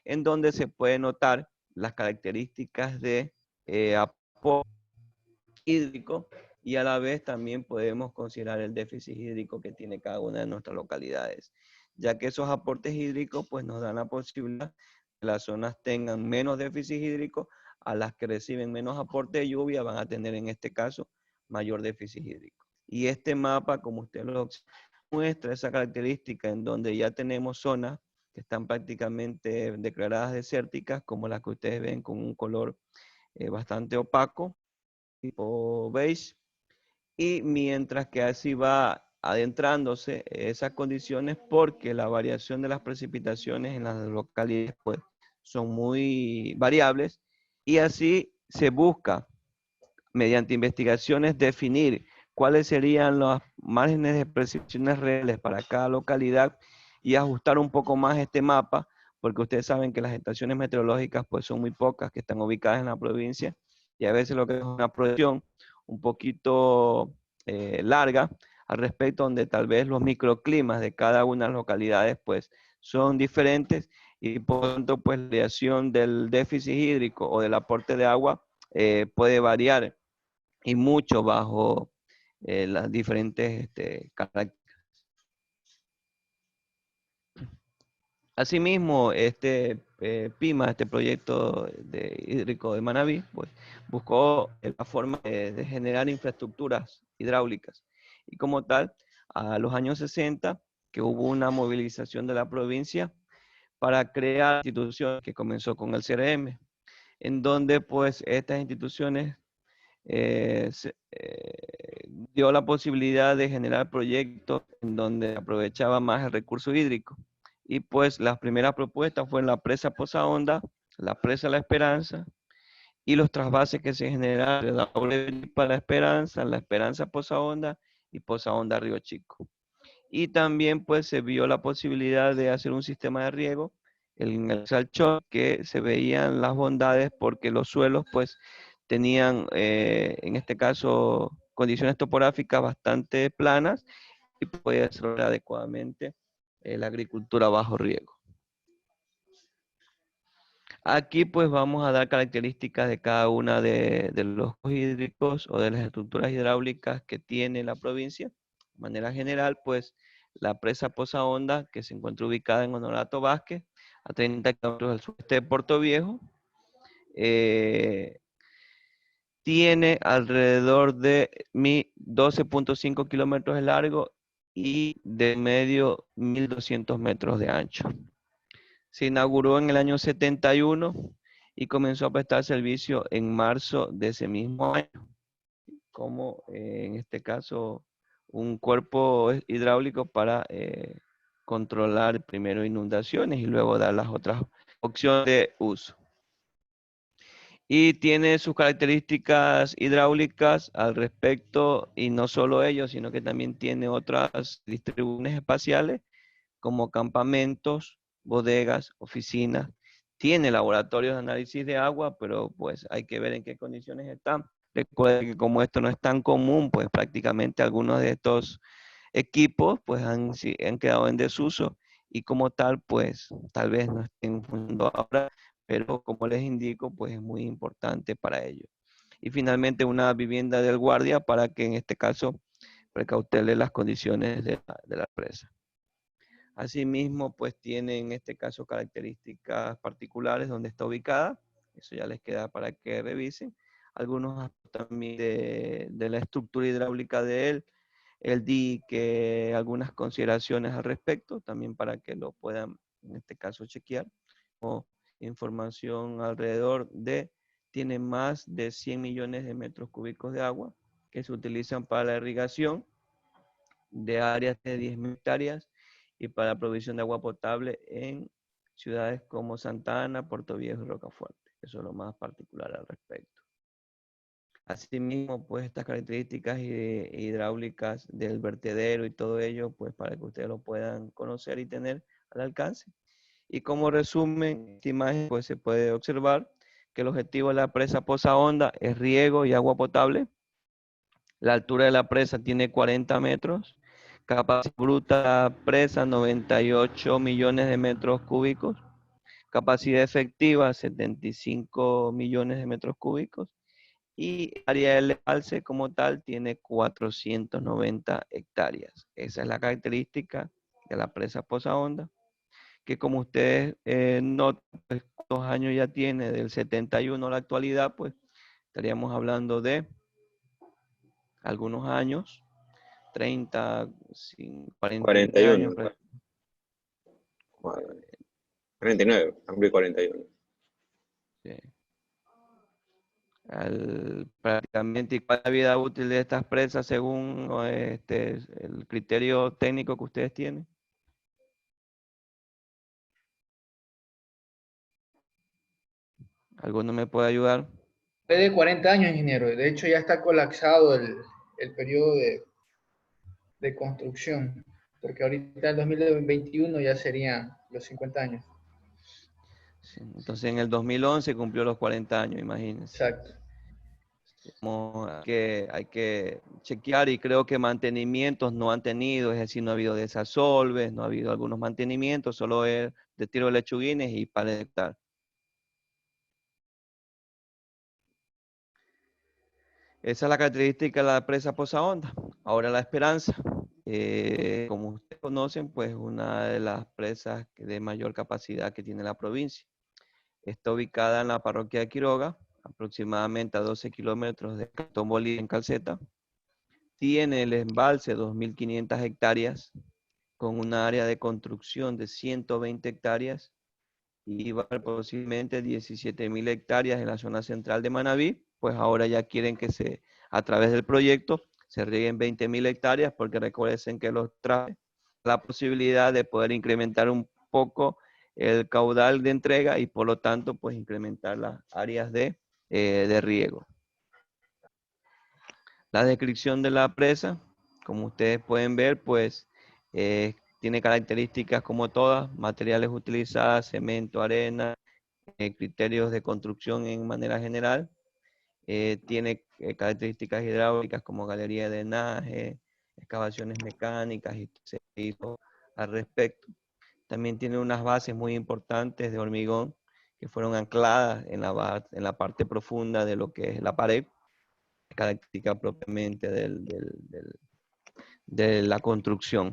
en donde se puede notar las características de aporte hídrico y a la vez también podemos considerar el déficit hídrico que tiene cada una de nuestras localidades, ya que esos aportes hídricos pues nos dan la posibilidad que las zonas tengan menos déficit hídrico, a las que reciben menos aporte de lluvia van a tener en este caso mayor déficit hídrico. Y este mapa, como ustedes lo observan, muestra esa característica en donde ya tenemos zonas que están prácticamente declaradas desérticas, como las que ustedes ven con un color bastante opaco, tipo beige, y mientras que así va adentrándose esas condiciones, porque la variación de las precipitaciones en las localidades pues, son muy variables, y así se busca mediante investigaciones definir cuáles serían los márgenes de precipitaciones reales para cada localidad y ajustar un poco más este mapa, porque ustedes saben que las estaciones meteorológicas pues son muy pocas que están ubicadas en la provincia y a veces lo que es una proyección un poquito larga al respecto, donde tal vez los microclimas de cada una de las localidades pues son diferentes y por lo tanto pues la variación del déficit hídrico o del aporte de agua puede variar y mucho bajo las diferentes características. Asimismo, PIMA, este proyecto hídrico de Manabí, pues, buscó la forma de generar infraestructuras hidráulicas. Y como tal, a los años 60, que hubo una movilización de la provincia para crear instituciones que comenzó con el CRM, en donde pues estas instituciones dio la posibilidad de generar proyectos en donde aprovechaba más el recurso hídrico. Y pues las primeras propuestas fueron la presa Poza Honda, la presa La Esperanza y los trasvases que se generaron de la para La Esperanza Poza Honda y Poza Honda Río Chico. Y también pues se vio la posibilidad de hacer un sistema de riego en el Salchón, que se veían las bondades porque los suelos pues tenían en este caso condiciones topográficas bastante planas y podía desarrollar adecuadamente la agricultura bajo riego. Aquí pues vamos a dar características de cada una de los hídricos o de las estructuras hidráulicas que tiene la provincia. De manera general, pues la presa Poza Honda, que se encuentra ubicada en Honorato Vázquez, a 30 kilómetros al sureste de Puerto Viejo, tiene alrededor de 12.5 kilómetros de largo y de medio 1.200 metros de ancho. Se inauguró en el año 71 y comenzó a prestar servicio en marzo de ese mismo año, como en este caso un cuerpo hidráulico para controlar primero inundaciones y luego dar las otras opciones de uso. Y tiene sus características hidráulicas al respecto, y no solo ello, sino que también tiene otras distribuciones espaciales como campamentos, bodegas, oficinas. Tiene laboratorios de análisis de agua, pero pues hay que ver en qué condiciones están. Recuerden que como esto no es tan común, pues prácticamente algunos de estos equipos pues han quedado en desuso y como tal pues tal vez no estén funcionando ahora, pero como les indico pues es muy importante para ellos. Y finalmente una vivienda del guardia para que en este caso precautele las condiciones de la presa. Asimismo, pues tiene en este caso características particulares donde está ubicada. Eso ya les queda para que revisen. Algunos aspectos también de la estructura hidráulica de él, el dique, algunas consideraciones al respecto, también para que lo puedan, en este caso, chequear. O información alrededor tiene más de 100 millones de metros cúbicos de agua que se utilizan para la irrigación de áreas de 10.000 hectáreas y para la provisión de agua potable en ciudades como Santa Ana, Puerto Viejo y Rocafuerte. Eso es lo más particular al respecto. Asimismo, pues estas características hidráulicas del vertedero y todo ello, pues para que ustedes lo puedan conocer y tener al alcance. Y como resumen, esta imagen pues se puede observar que el objetivo de la presa Poza Honda es riego y agua potable. La altura de la presa tiene 40 metros. Capacidad bruta presa 98 millones de metros cúbicos. Capacidad efectiva 75 millones de metros cúbicos. Y área del embalse como tal tiene 490 hectáreas. Esa es la característica de la presa Poza Honda, que como ustedes notan, pues, ¿cuántos años ya tiene? Del 71 a la actualidad, pues estaríamos hablando de algunos años, 30, 40 años. 49, cumplí 41. Sí. Prácticamente, ¿y cuál es la vida útil de estas presas según el criterio técnico que ustedes tienen? ¿Alguno me puede ayudar? Es de 40 años, ingeniero. De hecho, ya está colapsado el periodo de construcción, porque ahorita en 2021 ya serían los 50 años. Sí, entonces en el 2011 cumplió los 40 años, imagínense. Exacto. Hay que chequear, y creo que mantenimientos no han tenido, es decir, no ha habido desasolves, no ha habido algunos mantenimientos, solo es de tiro de lechuguines y pares de hectáreas. Esa es la característica de la presa Poza Honda. Ahora La Esperanza. Como ustedes conocen, pues una de las presas de mayor capacidad que tiene la provincia. Está ubicada en la parroquia de Quiroga, aproximadamente a 12 kilómetros de Cantón Bolívar en Calceta. Tiene el embalse 2.500 hectáreas, con una área de construcción de 120 hectáreas y va a haber posiblemente 17.000 hectáreas en la zona central de Manabí. Pues ahora ya quieren que a través del proyecto se rieguen 20.000 hectáreas, porque recuerden que los trae la posibilidad de poder incrementar un poco el caudal de entrega y por lo tanto pues incrementar las áreas de riego. La descripción de la presa, como ustedes pueden ver, pues tiene características como todas: materiales utilizados, cemento, arena, criterios de construcción en manera general. Tiene características hidráulicas como galería de drenaje, excavaciones mecánicas y se hizo al respecto. También tiene unas bases muy importantes de hormigón que fueron ancladas en la parte profunda de lo que es la pared, característica propiamente de la construcción.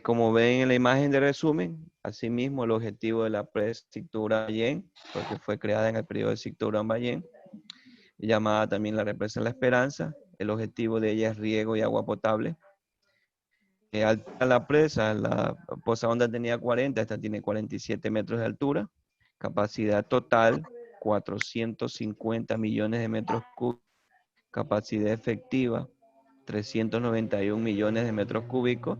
Como ven en la imagen de resumen, asimismo el objetivo de la presa Sictura Ballén, porque fue creada en el periodo de Sictura Ballén, llamada también la represa La Esperanza. El objetivo de ella es riego y agua potable. Alta la presa, la Poza Honda tenía 40, esta tiene 47 metros de altura. Capacidad total, 450 millones de metros cúbicos. Capacidad efectiva, 391 millones de metros cúbicos.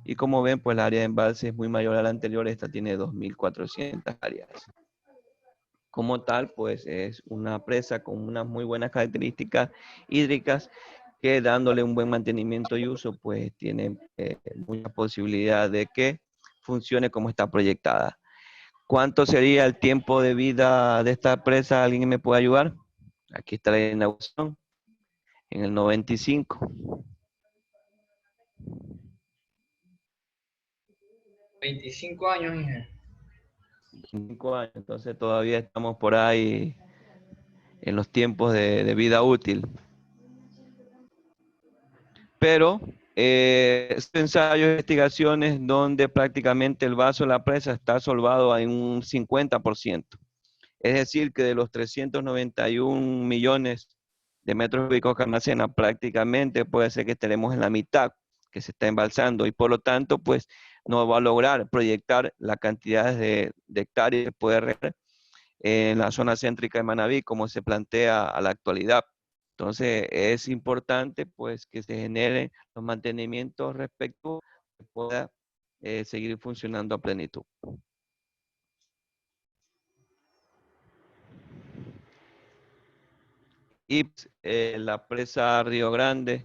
Y como ven, pues la área de embalse es muy mayor a la anterior. Esta tiene 2.400 áreas. Como tal, pues es una presa con unas muy buenas características hídricas que, dándole un buen mantenimiento y uso, pues tiene mucha posibilidad de que funcione como está proyectada. ¿Cuánto sería el tiempo de vida de esta presa? ¿Alguien me puede ayudar? Aquí está la inauguración, en el 95. 25 años, ingeniero. 5 años, entonces todavía estamos por ahí en los tiempos de vida útil. Pero ensayos e investigaciones donde prácticamente el vaso de la presa está solvado en un 50%. Es decir, que de los 391 millones de metros cúbicos que almacena, prácticamente puede ser que estaremos en la mitad que se está embalsando, y por lo tanto, pues no va a lograr proyectar la cantidad de hectáreas que puede regar en la zona céntrica de Manabí, como se plantea a la actualidad. Entonces, es importante pues que se generen los mantenimientos respectivos que pueda seguir funcionando a plenitud. Y la presa Río Grande,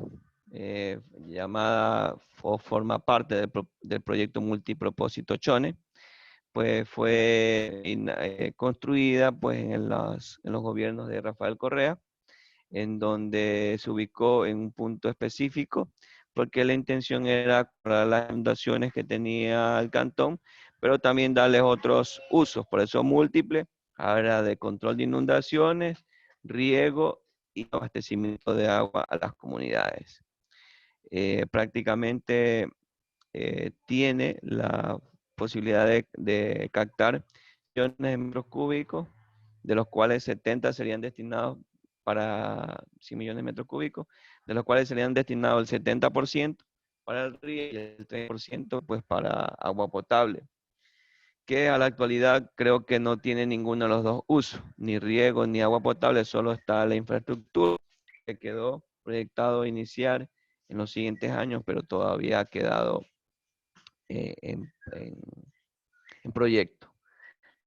llamada o forma parte del proyecto multipropósito Chone, pues fue construida pues en los gobiernos de Rafael Correa, en donde se ubicó en un punto específico, porque la intención era para las inundaciones que tenía el cantón, pero también darles otros usos, por eso múltiple, habla de control de inundaciones, riego y abastecimiento de agua a las comunidades. Prácticamente tiene la posibilidad de captar millones de metros cúbicos, de los cuales 70 serían destinados para 100 millones de metros cúbicos, de los cuales serían destinados el 70% para el riego y el 30% pues para agua potable, que a la actualidad creo que no tiene ninguno de los dos usos, ni riego ni agua potable, solo está la infraestructura que quedó proyectado iniciar en los siguientes años, pero todavía ha quedado en proyecto.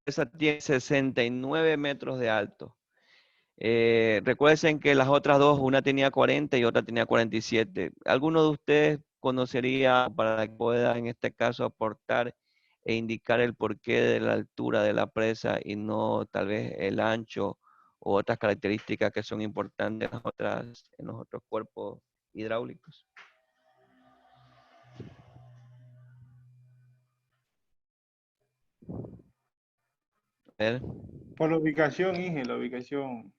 Esa tiene 69 metros de alto. Recuerden que las otras dos, una tenía 40 y otra tenía 47. ¿Alguno de ustedes conocería, para que pueda en este caso aportar e indicar el porqué de la altura de la presa y no tal vez el ancho o otras características que son importantes en los otros cuerpos hidráulicos? A ver. Por la ubicación, Inge, la ubicación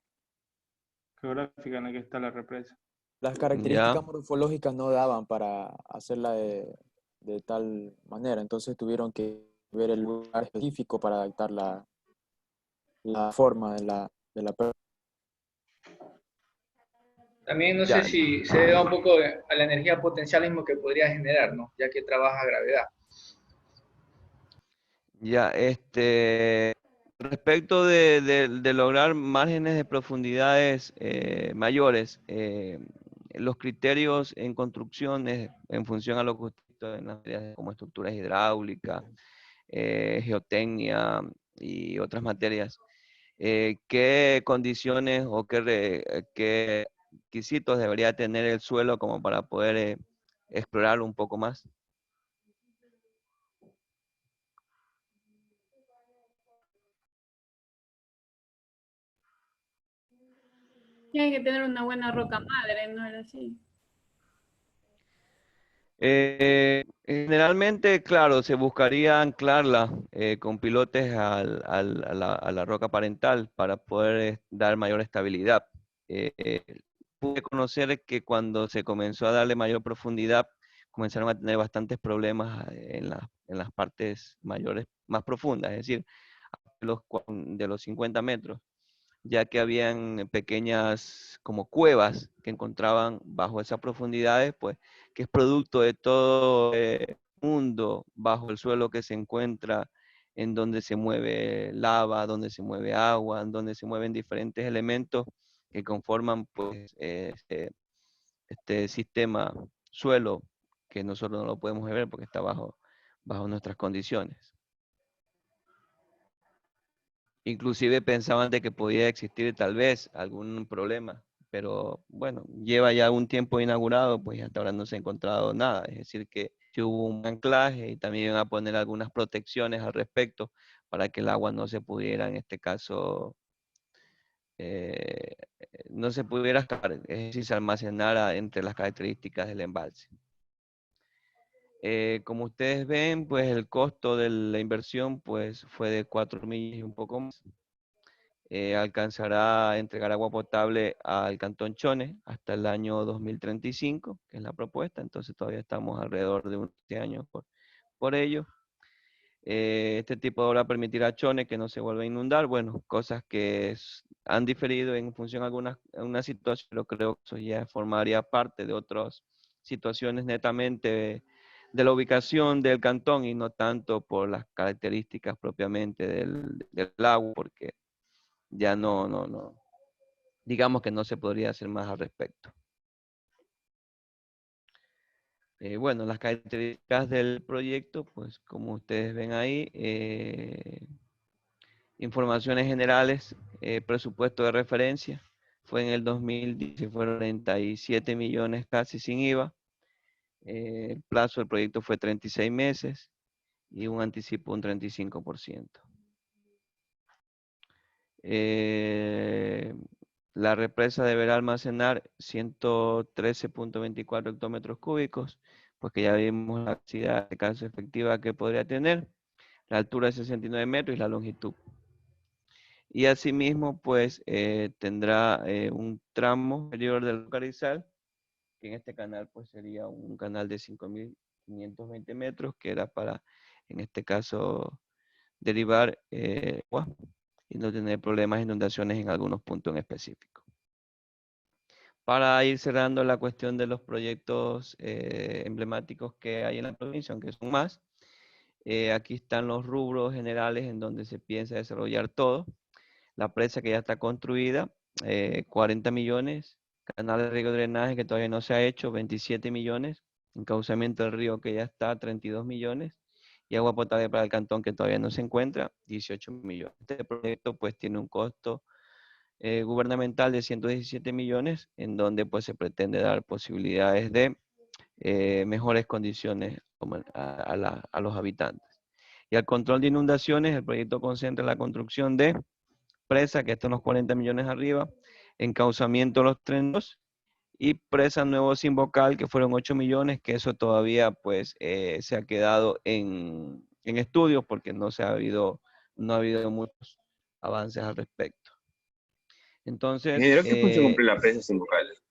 geográfica en la que está la represa. Las Ya. características morfológicas no daban para hacerla de tal manera, entonces tuvieron que ver el lugar específico para adaptar la forma de la presa. También no sé Ya, si se debe un poco a la energía potencial mismo que podría generar, ¿no? Ya que trabaja a gravedad. ya, respecto de lograr márgenes de profundidades mayores, los criterios en construcciones en función a lo que usted hizo en las materias como estructuras hidráulicas, geotecnia y otras materias, ¿qué condiciones o qué requisitos debería tener el suelo como para poder explorarlo un poco más? Tiene que tener una buena roca madre, ¿no era así? Generalmente, claro, se buscaría anclarla con pilotes a la roca parental para poder dar mayor estabilidad. Pude conocer que cuando se comenzó a darle mayor profundidad, comenzaron a tener bastantes problemas en las partes mayores, más profundas, es decir, de los 50 metros, ya que habían pequeñas como cuevas que encontraban bajo esas profundidades, pues, que es producto de todo el mundo bajo el suelo que se encuentra, en donde se mueve lava, donde se mueve agua, en donde se mueven diferentes elementos que conforman, pues, este sistema suelo, que nosotros no lo podemos ver porque está bajo nuestras condiciones. Inclusive pensaban de que podía existir tal vez algún problema, pero bueno, lleva ya un tiempo inaugurado, pues hasta ahora no se ha encontrado nada. Es decir, que sí hubo un anclaje y también iban a poner algunas protecciones al respecto para que el agua no se pudiera, en este caso, eh, no se pudiera escapar, es decir, se almacenara entre las características del embalse. Como ustedes ven, pues el costo de la inversión pues fue de 4 millones y un poco más. Alcanzará a entregar agua potable al Cantón Chones hasta el año 2035, que es la propuesta, entonces todavía estamos alrededor de 11 años por ello. Este tipo de obra permitirá a Chones que no se vuelva a inundar, bueno, cosas que han diferido en función de algunas situaciones, pero creo que eso ya formaría parte de otras situaciones netamente de la ubicación del cantón y no tanto por las características propiamente del agua, porque ya no, digamos que no se podría hacer más al respecto. Bueno, las características del proyecto, pues como ustedes ven ahí, informaciones generales, presupuesto de referencia, fue en el 2010 y fueron 37 millones casi sin IVA. El plazo del proyecto fue 36 meses y un anticipo un 35%. La represa deberá almacenar 113.24 hectómetros cúbicos, pues que ya vimos la capacidad de caso efectiva que podría tener, la altura de 69 metros y la longitud. Y asimismo, pues tendrá un tramo superior del Carizal, que en este canal pues sería un canal de 5.520 metros, que era para, en este caso, derivar agua y no tener problemas de inundaciones en algunos puntos en específico. Para ir cerrando la cuestión de los proyectos emblemáticos que hay en la provincia, aunque son más, aquí están los rubros generales en donde se piensa desarrollar todo. La presa que ya está construida, 40 millones, canal de riego y drenaje que todavía no se ha hecho, 27 millones, encauzamiento del río que ya está, 32 millones, y agua potable para el cantón que todavía no se encuentra, 18 millones. Este proyecto pues tiene un costo gubernamental de 117 millones, en donde pues se pretende dar posibilidades de mejores condiciones a los habitantes. Y al control de inundaciones, el proyecto concentra la construcción de presa, que está unos 40 millones arriba, encauzamiento de los trenes y presa nuevo sin vocal, que fueron 8 millones, que eso todavía pues se ha quedado en estudios porque no ha habido muchos avances al respecto. Entonces, Ingeniero, ¿qué función cumple la presa sin vocales?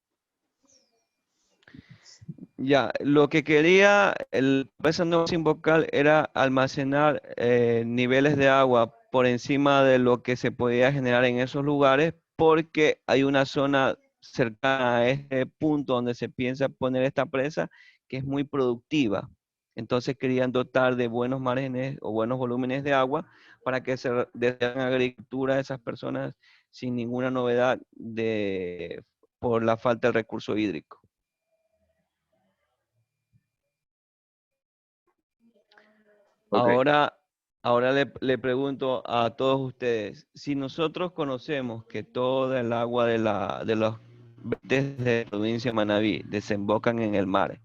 ya, lo que quería el presa no sin vocal era almacenar niveles de agua por encima de lo que se podía generar en esos lugares, porque hay una zona cercana a este punto donde se piensa poner esta presa que es muy productiva. Entonces querían dotar de buenos márgenes o buenos volúmenes de agua para que se desarrollen agricultura de esas personas sin ninguna novedad por la falta de recurso hídrico. Ok. Ahora le pregunto a todos ustedes, si nosotros conocemos que toda el agua de los vertientes de la provincia de Manabí desembocan en el mar,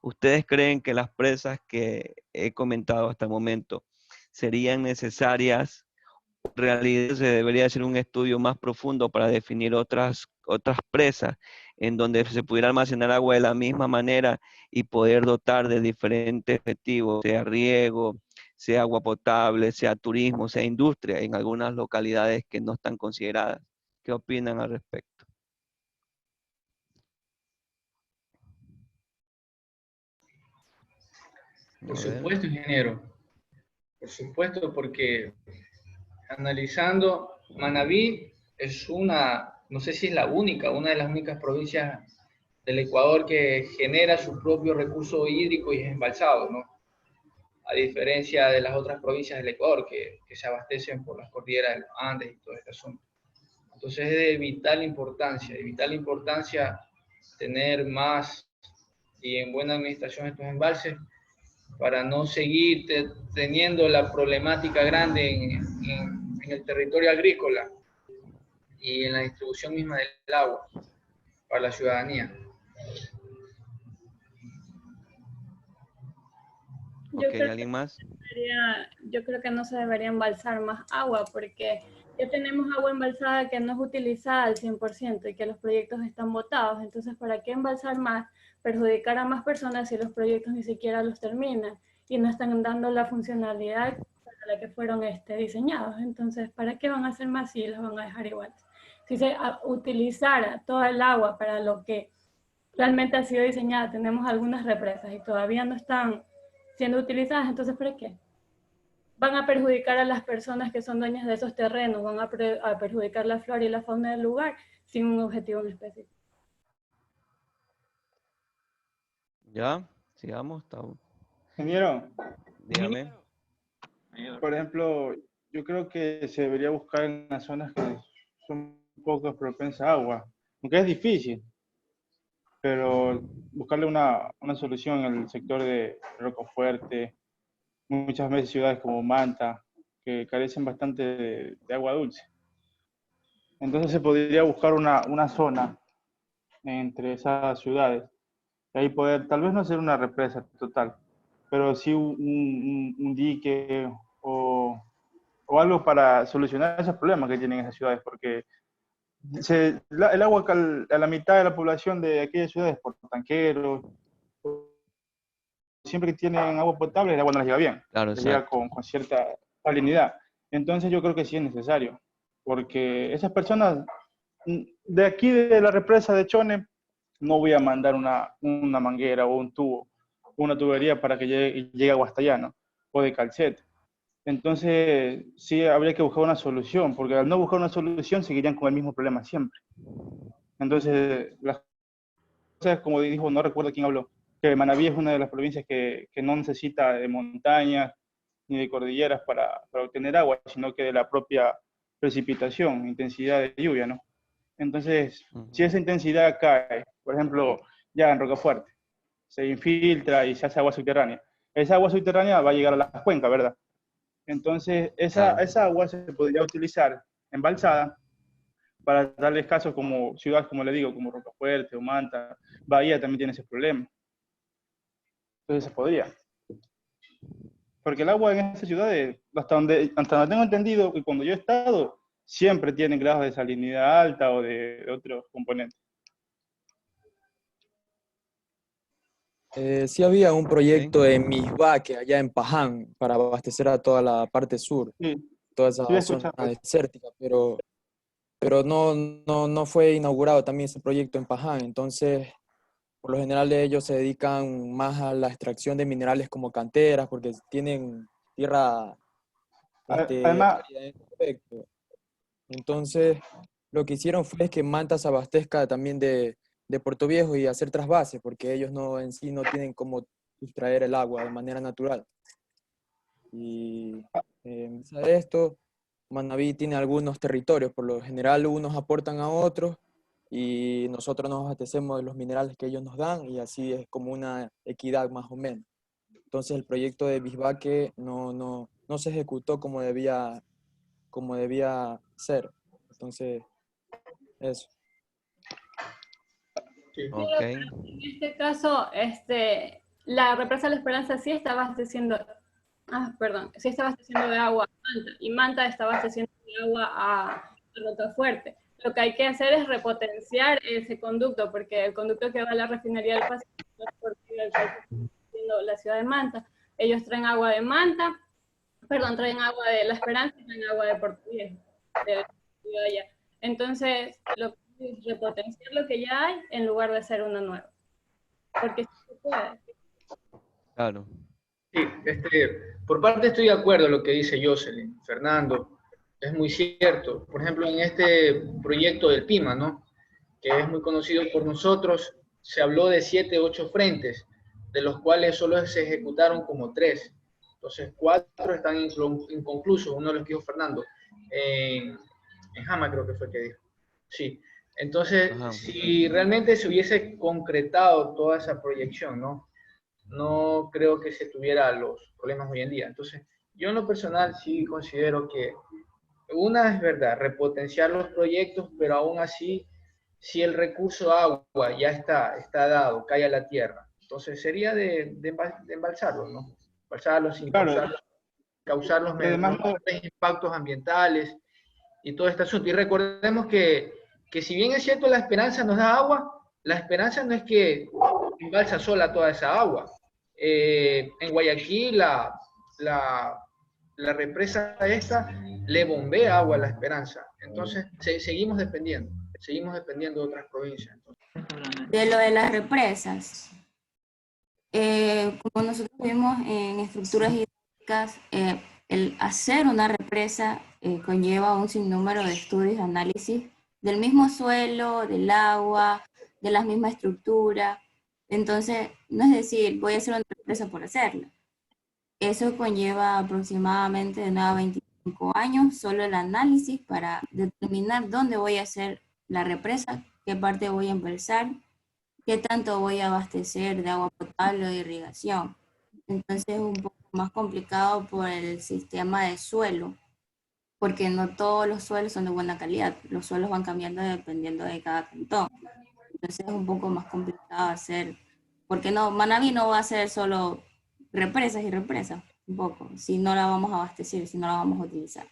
¿ustedes creen que las presas que he comentado hasta el momento serían necesarias? En realidad se debería hacer un estudio más profundo para definir otras presas en donde se pudiera almacenar agua de la misma manera y poder dotar de diferentes objetivos, sea riego, sea agua potable, sea turismo, sea industria, en algunas localidades que no están consideradas. ¿Qué opinan al respecto? Por supuesto, ingeniero. Por supuesto, porque analizando, Manabí es no sé si es la única, una de las únicas provincias del Ecuador que genera su propio recurso hídrico y es embalsado, ¿no? A diferencia de las otras provincias del Ecuador que se abastecen por las cordilleras de los Andes y todo este asunto. Entonces es de vital importancia tener más y en buena administración estos embalses para no seguir teniendo la problemática grande en el territorio agrícola y en la distribución misma del agua para la ciudadanía. ¿Alguien más? Yo creo que no se debería embalsar más agua porque ya tenemos agua embalsada que no es utilizada al 100% y que los proyectos están botados. Entonces, ¿para qué embalsar más? Perjudicar a más personas si los proyectos ni siquiera los terminan y no están dando la funcionalidad para la que fueron diseñados. Entonces, ¿para qué van a hacer más si los van a dejar igual? Si se utilizara toda el agua para lo que realmente ha sido diseñada, tenemos algunas represas y todavía no están siendo utilizadas, entonces ¿para qué? Van a perjudicar a las personas que son dueñas de esos terrenos, van a perjudicar la flora y la fauna del lugar sin un objetivo en específico. ¿Ya? Sigamos. Ingeniero, Dígame. por ejemplo, yo creo que se debería buscar en las zonas que son poco propensas a agua, aunque es difícil, pero buscarle una solución en el sector de Rocafuerte, muchas veces ciudades como Manta, que carecen bastante de agua dulce. Entonces se podría buscar una zona entre esas ciudades, y ahí poder, tal vez no hacer una represa total, pero sí un dique o algo para solucionar esos problemas que tienen esas ciudades, porque el agua a la mitad de la población de aquellas ciudades por tanqueros, siempre que tienen agua potable, el agua no les llega bien, Claro, les llega exacto. con cierta salinidad. Entonces yo creo que sí es necesario, porque esas personas, de aquí de la represa de Chone, no voy a mandar una manguera o un tubo, una tubería para que llegue a Guastallano o de Calcete. Entonces, sí habría que buscar una solución, porque al no buscar una solución seguirían con el mismo problema siempre. Entonces, las cosas, como dijo, no recuerdo quién habló, que Manabí es una de las provincias que no necesita de montañas ni de cordilleras para obtener agua, sino que de la propia precipitación, intensidad de lluvia, ¿no? Entonces, si esa intensidad cae, por ejemplo, ya en Rocafuerte, se infiltra y se hace agua subterránea, esa agua subterránea va a llegar a las cuencas, ¿verdad? Entonces, esa agua se podría utilizar embalsada para darles casos como ciudades, como le digo, como Rocafuerte o Manta. Bahía también tiene ese problema. Entonces se podría. Porque el agua en esas ciudades, hasta donde tengo entendido, y cuando yo he estado, siempre tienen grados de salinidad alta o de otros componentes. Sí había un proyecto en Misbaque, allá en Paján, para abastecer a toda la parte sur, Sí, toda esa sí he zona escuchado. desértica, pero pero no fue inaugurado también ese proyecto en Paján. Entonces, por lo general ellos se dedican más a la extracción de minerales como canteras, porque tienen tierra Además, árida en ese aspecto. Entonces, lo que hicieron fue que Manta se abastezca también de Puerto Viejo y hacer trasvases, porque ellos no en sí no tienen cómo sustraer el agua de manera natural. Y en base a esto, Manabí tiene algunos territorios, por lo general unos aportan a otros y nosotros nos abastecemos de los minerales que ellos nos dan y así es como una equidad más o menos. Entonces el proyecto de Bisbaque no se ejecutó como debía ser. Entonces, eso. Sí. Ok. En este caso, la represa de la Esperanza sí está abasteciendo, sí está abasteciendo de agua a Manta, y Manta está abasteciendo de agua a Rotofuerte. Lo que hay que hacer es repotenciar ese conducto, porque el conducto que va a la refinería del Pacífico no es por el cual está haciendo la ciudad de Manta. Ellos traen agua de Manta, traen agua de La Esperanza y traen agua de Puerto Viejo, de la ciudad allá. Entonces, lo que es repotenciar lo que ya hay en lugar de hacer uno nuevo. Porque sí se puede. Claro. Sí, por parte estoy de acuerdo en lo que dice Jocelyn, Fernando, es muy cierto. Por ejemplo, en este proyecto del PIMA, ¿no? Que es muy conocido por nosotros, se habló de 7, 8 frentes, de los cuales solo se ejecutaron como 3. Entonces, 4 están inconclusos, uno de los que dijo Fernando, en Jama creo que fue que dijo. Sí, entonces, Ajá. si realmente se hubiese concretado toda esa proyección, ¿no? No creo que se tuviera los problemas hoy en día. Entonces, yo en lo personal sí considero que una es verdad, repotenciar los proyectos, pero aún así, si el recurso agua ya está dado, cae a la tierra, entonces sería de embalsarlos, ¿no? Embalsarlos sin claro, causar los y además menores impactos ambientales y todo este asunto. Y recordemos que si bien es cierto la Esperanza nos da agua, la Esperanza no es que embalsa sola toda esa agua. En Guayaquil la represa esta le bombea agua a la Esperanza. Entonces seguimos dependiendo de otras provincias. De lo de las represas, como nosotros vimos en estructuras hidráulicas, el hacer una represa conlleva un sinnúmero de estudios y análisis del mismo suelo, del agua, de la misma estructura. Entonces, no es decir, voy a hacer una represa por hacerla. Eso conlleva aproximadamente de 9 a 25 años, solo el análisis para determinar dónde voy a hacer la represa, qué parte voy a embalsar, qué tanto voy a abastecer de agua potable o de irrigación. Entonces es un poco más complicado por el sistema de suelo, porque no todos los suelos son de buena calidad. Los suelos van cambiando dependiendo de cada cantón. Entonces es un poco más complicado hacer, porque no, Manabí no va a hacer solo represas y represas, un poco, si no la vamos a abastecer, si no la vamos a utilizar.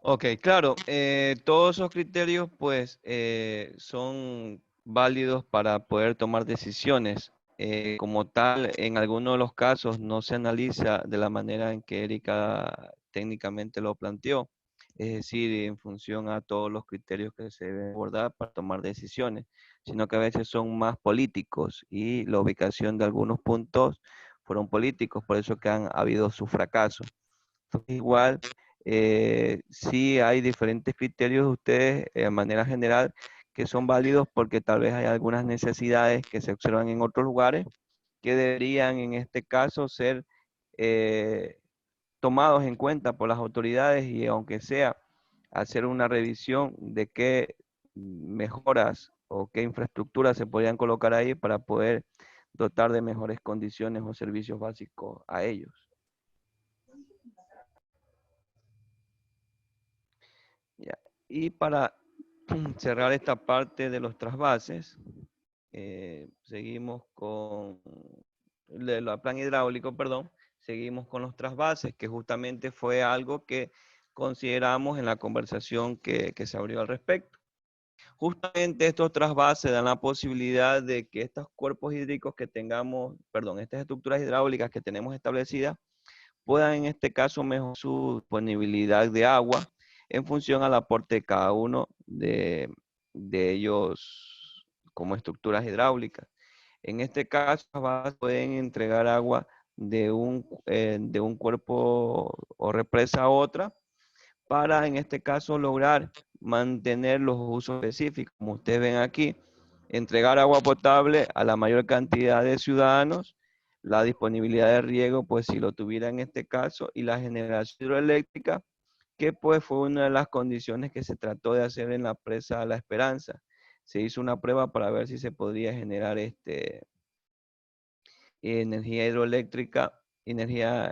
Ok, claro, todos esos criterios pues son válidos para poder tomar decisiones. Como tal, en algunos de los casos no se analiza de la manera en que Erika técnicamente lo planteó, es decir, en función a todos los criterios que se deben abordar para tomar decisiones, sino que a veces son más políticos y la ubicación de algunos puntos fueron políticos, por eso que han habido su fracaso. Entonces, igual, sí hay diferentes criterios de ustedes de manera general que son válidos porque tal vez hay algunas necesidades que se observan en otros lugares que deberían en este caso ser tomados en cuenta por las autoridades y aunque sea hacer una revisión de qué mejoras o qué infraestructuras se podrían colocar ahí para poder dotar de mejores condiciones o servicios básicos a ellos. Ya. Y para cerrar esta parte de los trasvases, seguimos con el plan hidráulico, perdón, seguimos con los trasvases, que justamente fue algo que consideramos en la conversación que se abrió al respecto. Justamente estos trasvases dan la posibilidad de que estos cuerpos hídricos que tengamos, perdón, estas estructuras hidráulicas que tenemos establecidas, puedan en este caso mejorar su disponibilidad de agua en función al aporte de cada uno de ellos como estructuras hidráulicas. En este caso, pueden entregar agua de un cuerpo o represa a otra para, en este caso, lograr mantener los usos específicos. Como ustedes ven aquí, entregar agua potable a la mayor cantidad de ciudadanos, la disponibilidad de riego, pues si lo tuviera en este caso, y la generación hidroeléctrica, que pues fue una de las condiciones que se trató de hacer en la presa La Esperanza. Se hizo una prueba para ver si se podría generar energía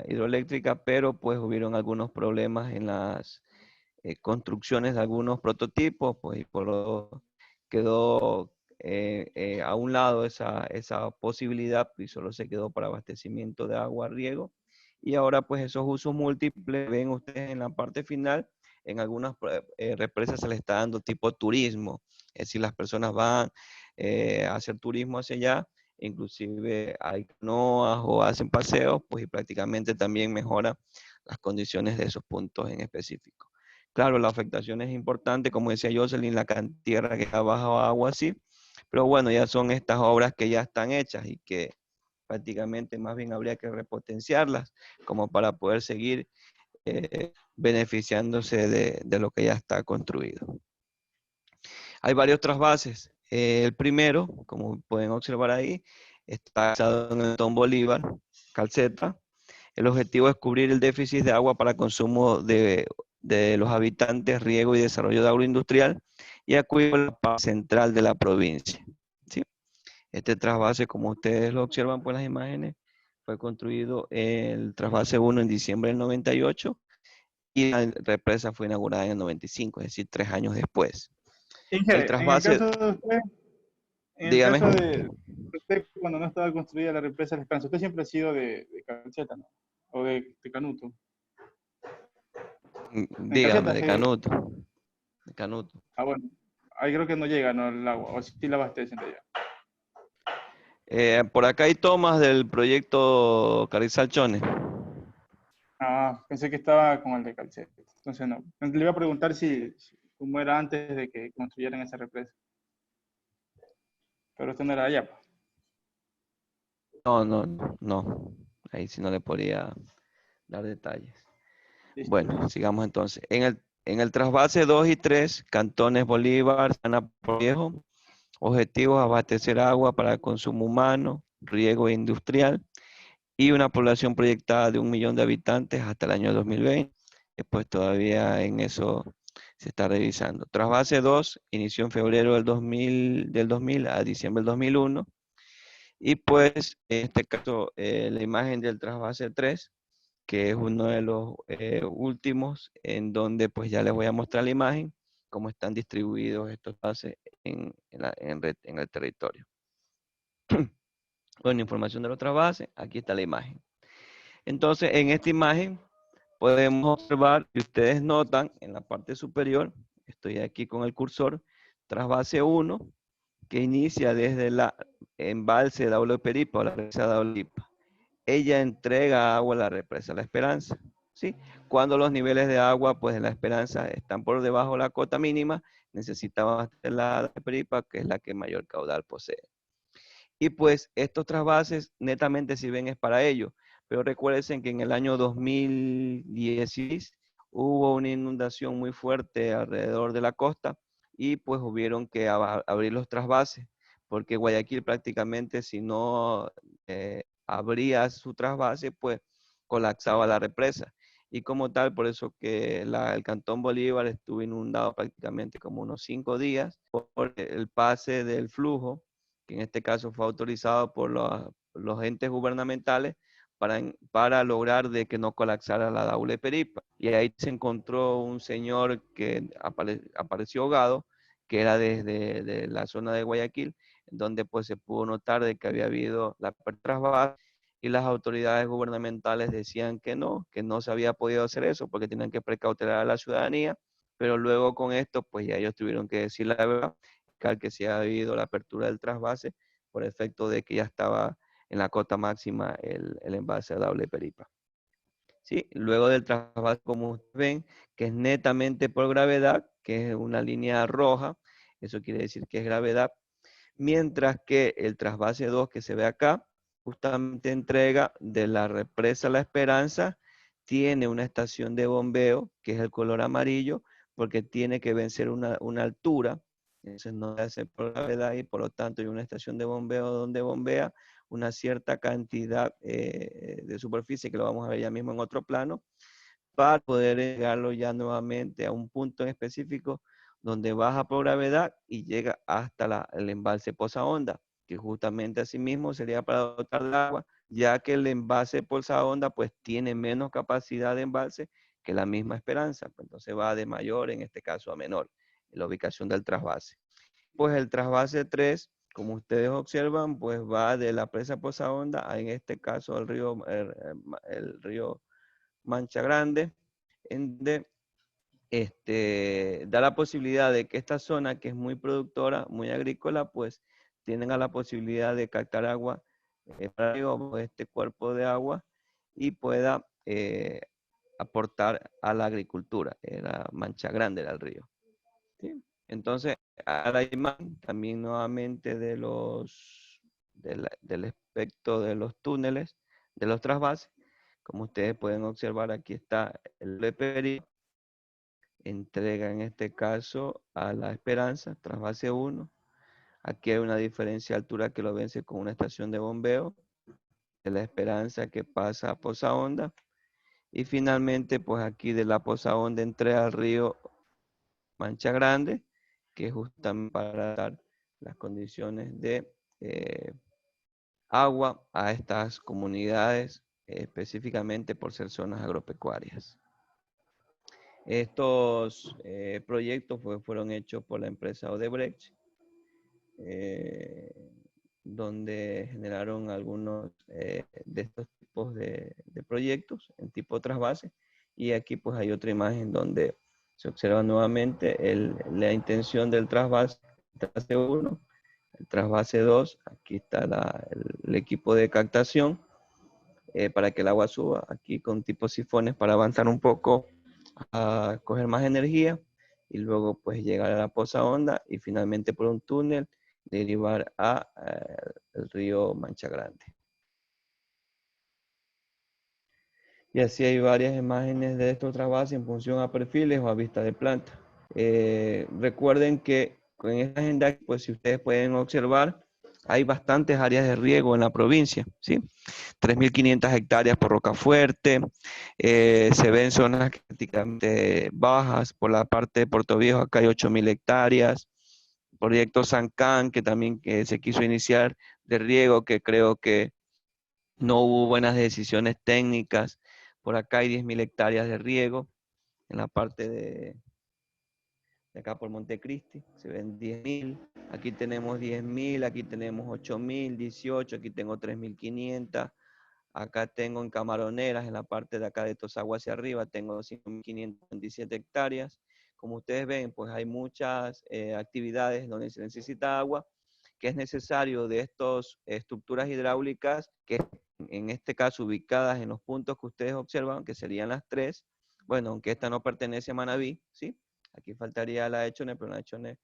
hidroeléctrica, pero pues hubieron algunos problemas en las construcciones de algunos prototipos, pues y quedó a un lado esa posibilidad y solo se quedó para abastecimiento de agua, riego. Y ahora pues esos usos múltiples, ven ustedes en la parte final, en algunas represas se les está dando tipo turismo, es decir, las personas van a hacer turismo hacia allá, inclusive hay canoas o hacen paseos, pues y prácticamente también mejora las condiciones de esos puntos en específico. Claro, la afectación es importante, como decía Jocelyn, la tierra que está bajo agua, sí, pero bueno, ya son estas obras que ya están hechas y que prácticamente más bien habría que repotenciarlas como para poder seguir beneficiándose de lo que ya está construido. Hay varios trasvases. El primero, como pueden observar ahí, está basado en el Cantón Bolívar, Calceta. El objetivo es cubrir el déficit de agua para consumo de los habitantes, riego y desarrollo de agroindustrial y acuícola central de la provincia. ¿Sí? Este trasvase, como ustedes lo observan por las imágenes, fue construido el trasvase 1 en diciembre del 98 y la represa fue inaugurada en el 95, es decir, 3 años después. Inge, El trasvase, en el dígame. caso de usted, cuando no estaba construida la represa La Esperanza, usted siempre ha sido de Calceta, ¿no? O de Canuto. Dígame, Calceta, de Canuto. De Canuto. Ah, bueno. Ahí creo que no llega, ¿no? El agua, o sí la abastecen de allá. Por acá hay tomas del proyecto Carrizal-Chones. Ah, pensé que estaba con el de Calceta. Entonces no. Le iba a preguntar cómo era antes de que construyeran esa represa. Pero usted no era allá, pues. No. Ahí sí no le podría dar detalles. Listo, Bueno, listo. sigamos entonces. En el trasvase 2 y 3, Cantones Bolívar, Sana Viejo, objetivos: abastecer agua para consumo humano, riego e industrial, y una población proyectada de 1 millón de habitantes hasta el año 2020. Pues todavía en eso se está revisando. Trasvase 2 inició en febrero del 2000 a diciembre del 2001. Y pues en este caso la imagen del trasvase 3, que es uno de los últimos, en donde pues ya les voy a mostrar la imagen, cómo están distribuidos estos trasvases en el territorio. Bueno, información de los trasvases, aquí está la imagen. Entonces, en esta imagen podemos observar, si ustedes notan, en la parte superior, estoy aquí con el cursor, trasvase 1, que inicia desde la embalse de Daule Peripa o la represa de Daule. Ella entrega agua a la represa La Esperanza, ¿sí? Cuando los niveles de agua, pues en La Esperanza están por debajo de la cota mínima, necesitamos la Peripa, que es la que mayor caudal posee. Y pues estos trasvases netamente sirven es para ello. Pero recuerden que en el año 2016 hubo una inundación muy fuerte alrededor de la costa y pues hubieron que abrir los trasvases, porque Guayaquil prácticamente, si no abría su trasvase, pues colapsaba la represa. Y como tal, por eso que el Cantón Bolívar estuvo inundado prácticamente como unos 5 días por el pase del flujo, que en este caso fue autorizado por los entes gubernamentales para lograr de que no colapsara la Daule Peripa. Y ahí se encontró un señor que apareció ahogado, que era desde la zona de Guayaquil, donde pues se pudo notar de que había habido la trasvase, y las autoridades gubernamentales decían que no se había podido hacer eso porque tenían que precautelar a la ciudadanía, pero luego con esto pues ya ellos tuvieron que decir la verdad, que sí ha habido la apertura del trasvase por efecto de que ya estaba en la cota máxima el embalse de Daule Peripa. ¿sí? Luego del trasvase, como ustedes ven, que es netamente por gravedad, que es una línea roja, eso quiere decir que es gravedad, mientras que el trasvase 2 que se ve acá, justamente entrega de la represa La Esperanza, tiene una estación de bombeo, que es el color amarillo, porque tiene que vencer una altura, entonces no debe ser por gravedad y por lo tanto hay una estación de bombeo donde bombea una cierta cantidad de superficie, que lo vamos a ver ya mismo en otro plano, para poder llegarlo ya nuevamente a un punto en específico donde baja por gravedad y llega hasta el embalse Poza Honda, que justamente asimismo sería para dotar de agua, ya que el embalse Poza Honda pues tiene menos capacidad de embalse que la misma Esperanza, pues, entonces va de mayor, en este caso a menor, en la ubicación del trasvase. Pues el trasvase 3, como ustedes observan, pues va de la presa Poza Honda a, en este caso, el río Mancha Grande, en donde da la posibilidad de que esta zona, que es muy productora, muy agrícola, pues tenga la posibilidad de captar agua para este cuerpo de agua y pueda aportar a la agricultura. Era Mancha Grande era el río. ¿Sí? Entonces, a la imagen también nuevamente del aspecto de los túneles, de los trasvases. Como ustedes pueden observar, aquí está el reperi, entrega en este caso a La Esperanza, trasvase 1. Aquí hay una diferencia de altura que lo vence con una estación de bombeo de La Esperanza que pasa a Poza Honda. Y finalmente, pues aquí de la Poza Honda entrega al río Mancha Grande, que es justamente para dar las condiciones de agua a estas comunidades, específicamente por ser zonas agropecuarias. Estos proyectos fueron hechos por la empresa Odebrecht, donde generaron algunos de estos tipos de proyectos en tipo trasvase. Y aquí pues hay otra imagen donde se observa nuevamente la intención del trasvase 1, el trasvase 2, aquí está el equipo de captación para que el agua suba, aquí con tipo sifones para avanzar un poco a coger más energía y luego pues llegar a la Poza Honda y finalmente por un túnel derivar a el río Mancha Grande. Y así hay varias imágenes de estos trasvases en función a perfiles o a vista de planta. Recuerden que con esta agenda, pues si ustedes pueden observar, hay bastantes áreas de riego en la provincia, ¿sí? 3.500 hectáreas por Rocafuerte, se ven zonas prácticamente bajas, por la parte de Puerto Viejo acá hay 8.000 hectáreas, proyecto Sancán, que también se quiso iniciar de riego, que creo que no hubo buenas decisiones técnicas, por acá hay 10.000 hectáreas de riego, en la parte de acá por Montecristi, se ven 10.000, aquí tenemos 10.000, aquí tenemos 8.000, 18, aquí tengo 3.500, acá tengo en Camaroneras, en la parte de acá de Tosagua hacia arriba, tengo 5.527 hectáreas. Como ustedes ven, pues hay muchas actividades donde se necesita agua, que es necesario de estas estructuras hidráulicas, que en este caso ubicadas en los puntos que ustedes observan, que serían las 3, bueno, aunque esta no pertenece a Manabí, ¿sí? Aquí faltaría la Echone, pero la Echone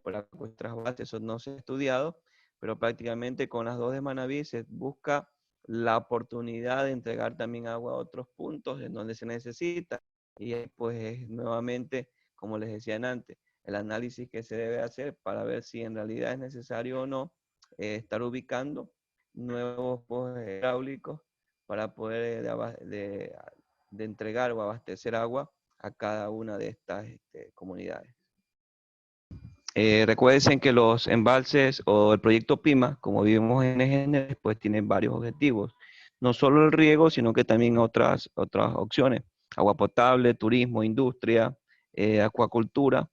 por la trasvase, eso no se ha estudiado, pero prácticamente con las 2 de Manabí se busca la oportunidad de entregar también agua a otros puntos en donde se necesita. Y pues nuevamente, como les decía antes, el análisis que se debe hacer para ver si en realidad es necesario o no estar ubicando nuevos pozos hidráulicos para poder de entregar o abastecer agua a cada una de estas comunidades. Recuerden que los embalses o el proyecto PIMA, como vivimos en EGN, pues tienen varios objetivos. No solo el riego, sino que también otras opciones. Agua potable, turismo, industria, acuacultura,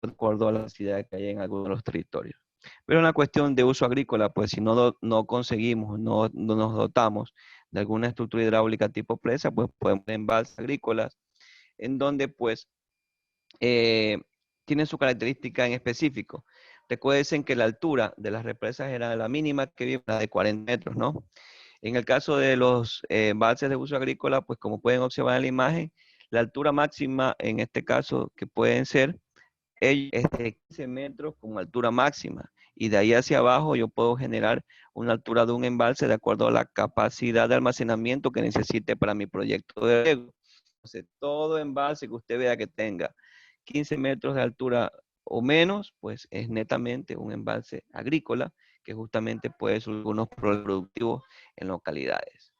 de acuerdo a la necesidad que hay en algunos de los territorios. Pero en la cuestión de uso agrícola, pues si no conseguimos, no nos dotamos de alguna estructura hidráulica tipo presa, pues podemos tener embalses agrícolas, en donde pues tienen su característica en específico. Recuerden que la altura de las represas era la mínima que vimos, la de 40 metros, ¿no? En el caso de los embalses de uso agrícola, pues como pueden observar en la imagen, la altura máxima en este caso que pueden ser es de 15 metros como altura máxima. Y de ahí hacia abajo yo puedo generar una altura de un embalse de acuerdo a la capacidad de almacenamiento que necesite para mi proyecto de riego. Entonces, todo embalse que usted vea que tenga 15 metros de altura o menos, pues es netamente un embalse agrícola que justamente puede ser algunos problemas productivos en localidades.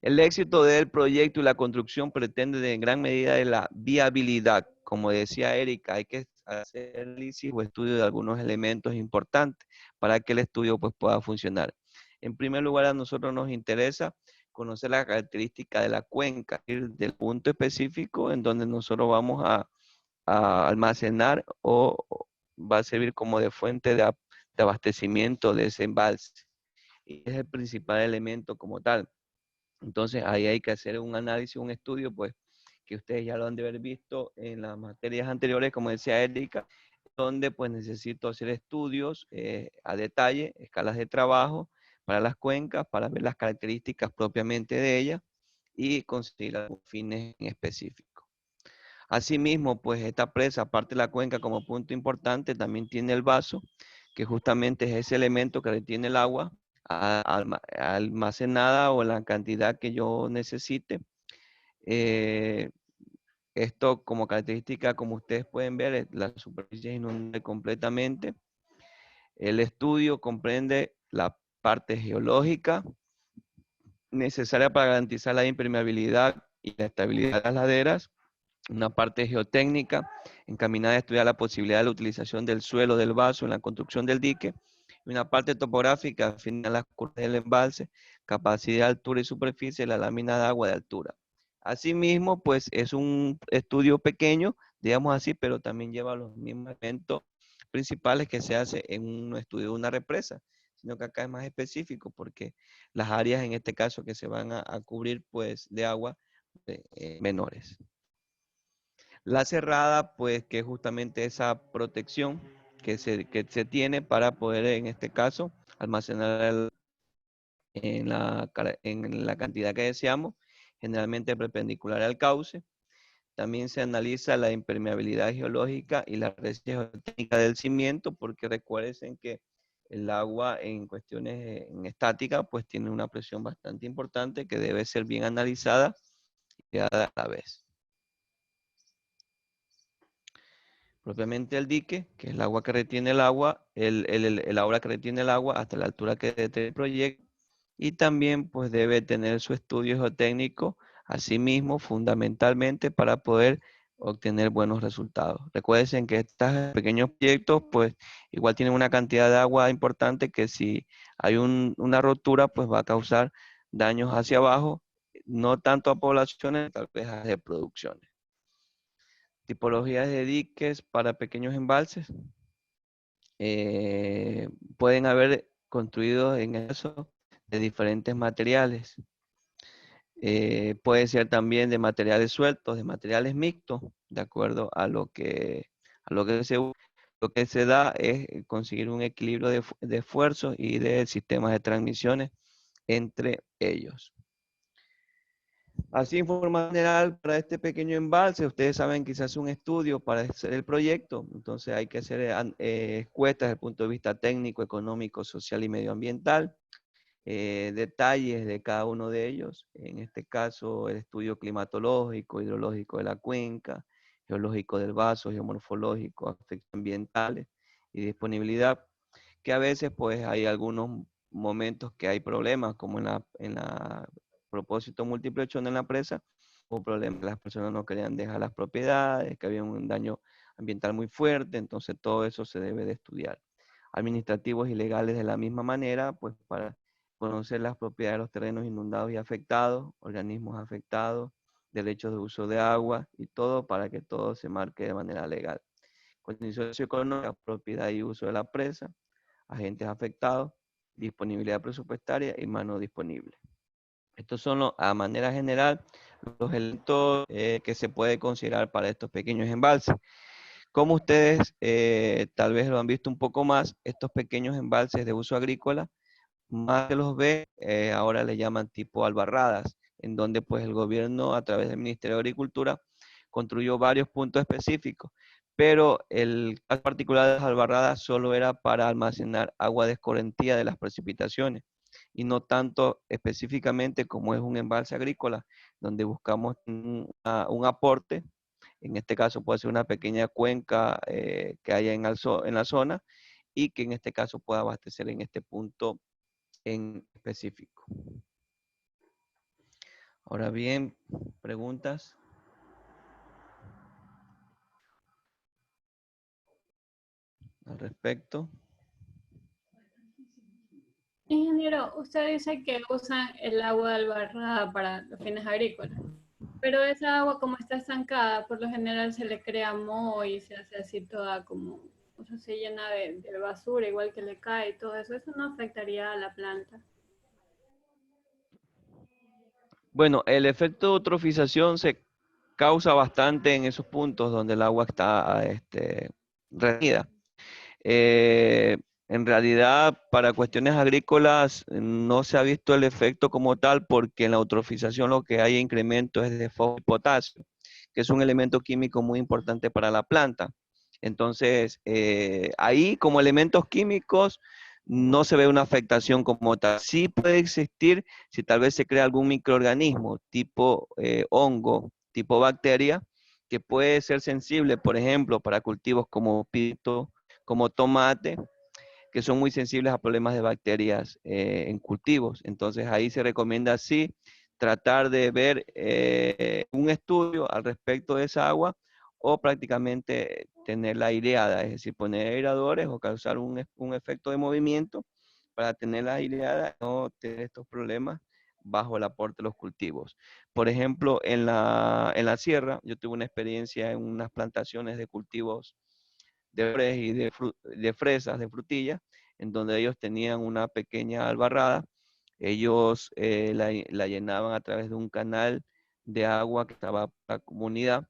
El éxito del proyecto y la construcción pretende en gran medida de la viabilidad. Como decía Erika, hay que hacer análisis o estudio de algunos elementos importantes para que el estudio pues, pueda funcionar. En primer lugar, a nosotros nos interesa conocer la característica de la cuenca, del punto específico en donde nosotros vamos a almacenar o va a servir como de fuente de abastecimiento de ese embalse. Y es el principal elemento como tal. Entonces ahí hay que hacer un análisis, un estudio, pues que ustedes ya lo han de haber visto en las materias anteriores, como decía Erika, donde pues necesito hacer estudios a detalle, escalas de trabajo para las cuencas, para ver las características propiamente de ellas y conseguir algunos fines en específico. Asimismo, pues esta presa, aparte de la cuenca como punto importante, también tiene el vaso, que justamente es ese elemento que retiene el agua almacenada o la cantidad que yo necesite. Esto como característica, como ustedes pueden ver, la superficie es inundable completamente. El estudio comprende la parte geológica necesaria para garantizar la impermeabilidad y la estabilidad de las laderas, una parte geotécnica encaminada a estudiar la posibilidad de la utilización del suelo del vaso en la construcción del dique, y una parte topográfica afina las curvas del embalse, capacidad de altura y superficie de la lámina de agua de altura. Asimismo, pues es un estudio pequeño, digamos así, pero también lleva los mismos elementos principales que se hace en un estudio de una represa, sino que acá es más específico porque las áreas en este caso que se van a cubrir pues de agua menores. La cerrada, pues, que es justamente esa protección que se tiene para poder, en este caso, almacenar en la cantidad que deseamos, generalmente perpendicular al cauce. También se analiza la impermeabilidad geológica y la resistencia geotécnica del cimiento, porque recuerden que el agua en cuestiones en estática, pues tiene una presión bastante importante que debe ser bien analizada y a la vez. Propiamente el dique, que es el agua que retiene el agua, el aura que retiene el agua hasta la altura que determina el proyecto, y también pues debe tener su estudio geotécnico, asimismo, fundamentalmente para poder obtener buenos resultados. Recuerden que estos pequeños proyectos pues igual tienen una cantidad de agua importante que si hay una rotura pues va a causar daños hacia abajo, no tanto a poblaciones, tal vez a producciones. Tipologías de diques para pequeños embalses. Pueden haber construido en eso de diferentes materiales. Puede ser también de materiales sueltos, de materiales mixtos, de acuerdo a lo que se da es conseguir un equilibrio de esfuerzos y de sistemas de transmisiones entre ellos. Así, en forma general, para este pequeño embalse, ustedes saben que se hace un estudio para hacer el proyecto, entonces hay que hacer encuestas desde el punto de vista técnico, económico, social y medioambiental, detalles de cada uno de ellos, en este caso el estudio climatológico, hidrológico de la cuenca, geológico del vaso, geomorfológico, aspectos ambientales y disponibilidad, que a veces pues hay algunos momentos que hay problemas, como en la propósito múltiple hecho en la presa, hubo problemas, las personas no querían dejar las propiedades, que había un daño ambiental muy fuerte, entonces todo eso se debe de estudiar. Administrativos y legales de la misma manera, pues para conocer las propiedades de los terrenos inundados y afectados, organismos afectados, derechos de uso de agua y todo para que todo se marque de manera legal. Condiciones socioeconómicas, propiedad y uso de la presa, agentes afectados, disponibilidad presupuestaria y mano disponible. Estos son, a manera general, los elementos que se puede considerar para estos pequeños embalses. Como ustedes tal vez lo han visto un poco más, estos pequeños embalses de uso agrícola más se los ve, ahora le llaman tipo albarradas, en donde pues el gobierno a través del Ministerio de Agricultura construyó varios puntos específicos, pero el caso particular de las albarradas solo era para almacenar agua de escorrentía de las precipitaciones y no tanto específicamente como es un embalse agrícola, donde buscamos un aporte. En este caso puede ser una pequeña cuenca que haya en la zona y que en este caso pueda abastecer en este punto en específico. Ahora bien, preguntas. Al respecto. Ingeniero, usted dice que usan el agua de albarrada para los fines agrícolas, pero esa agua como está estancada, por lo general se le crea moho y se hace así toda como, o sea, se llena de basura, igual que le cae y todo eso. ¿Eso no afectaría a la planta? Bueno, el efecto de eutrofización se causa bastante en esos puntos donde el agua está retenida. En realidad, para cuestiones agrícolas no se ha visto el efecto como tal porque en la eutrofización lo que hay incremento es de fósforo y potasio, que es un elemento químico muy importante para la planta. Entonces, ahí como elementos químicos no se ve una afectación como tal. Sí puede existir si tal vez se crea algún microorganismo tipo hongo, tipo bacteria, que puede ser sensible, por ejemplo, para cultivos como pito, como tomate, que son muy sensibles a problemas de bacterias en cultivos. Entonces ahí se recomienda sí tratar de ver un estudio al respecto de esa agua o prácticamente tenerla aireada, es decir, poner aireadores o causar un efecto de movimiento para tenerla aireada y no tener estos problemas bajo el aporte de los cultivos. Por ejemplo, en la sierra, yo tuve una experiencia en unas plantaciones de cultivos de flores y de fresas, de frutillas, en donde ellos tenían una pequeña albarrada. Ellos la llenaban a través de un canal de agua que estaba para la comunidad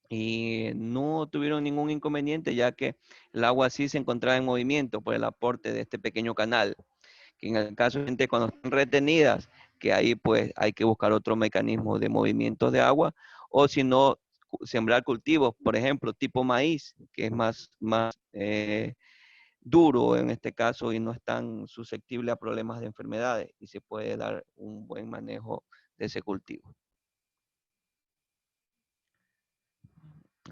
y no tuvieron ningún inconveniente ya que el agua sí se encontraba en movimiento por el aporte de este pequeño canal, que en el caso de gente cuando están retenidas, que ahí pues hay que buscar otro mecanismo de movimiento de agua, o si no, sembrar cultivos, por ejemplo, tipo maíz, que es más duro en este caso y no es tan susceptible a problemas de enfermedades y se puede dar un buen manejo de ese cultivo.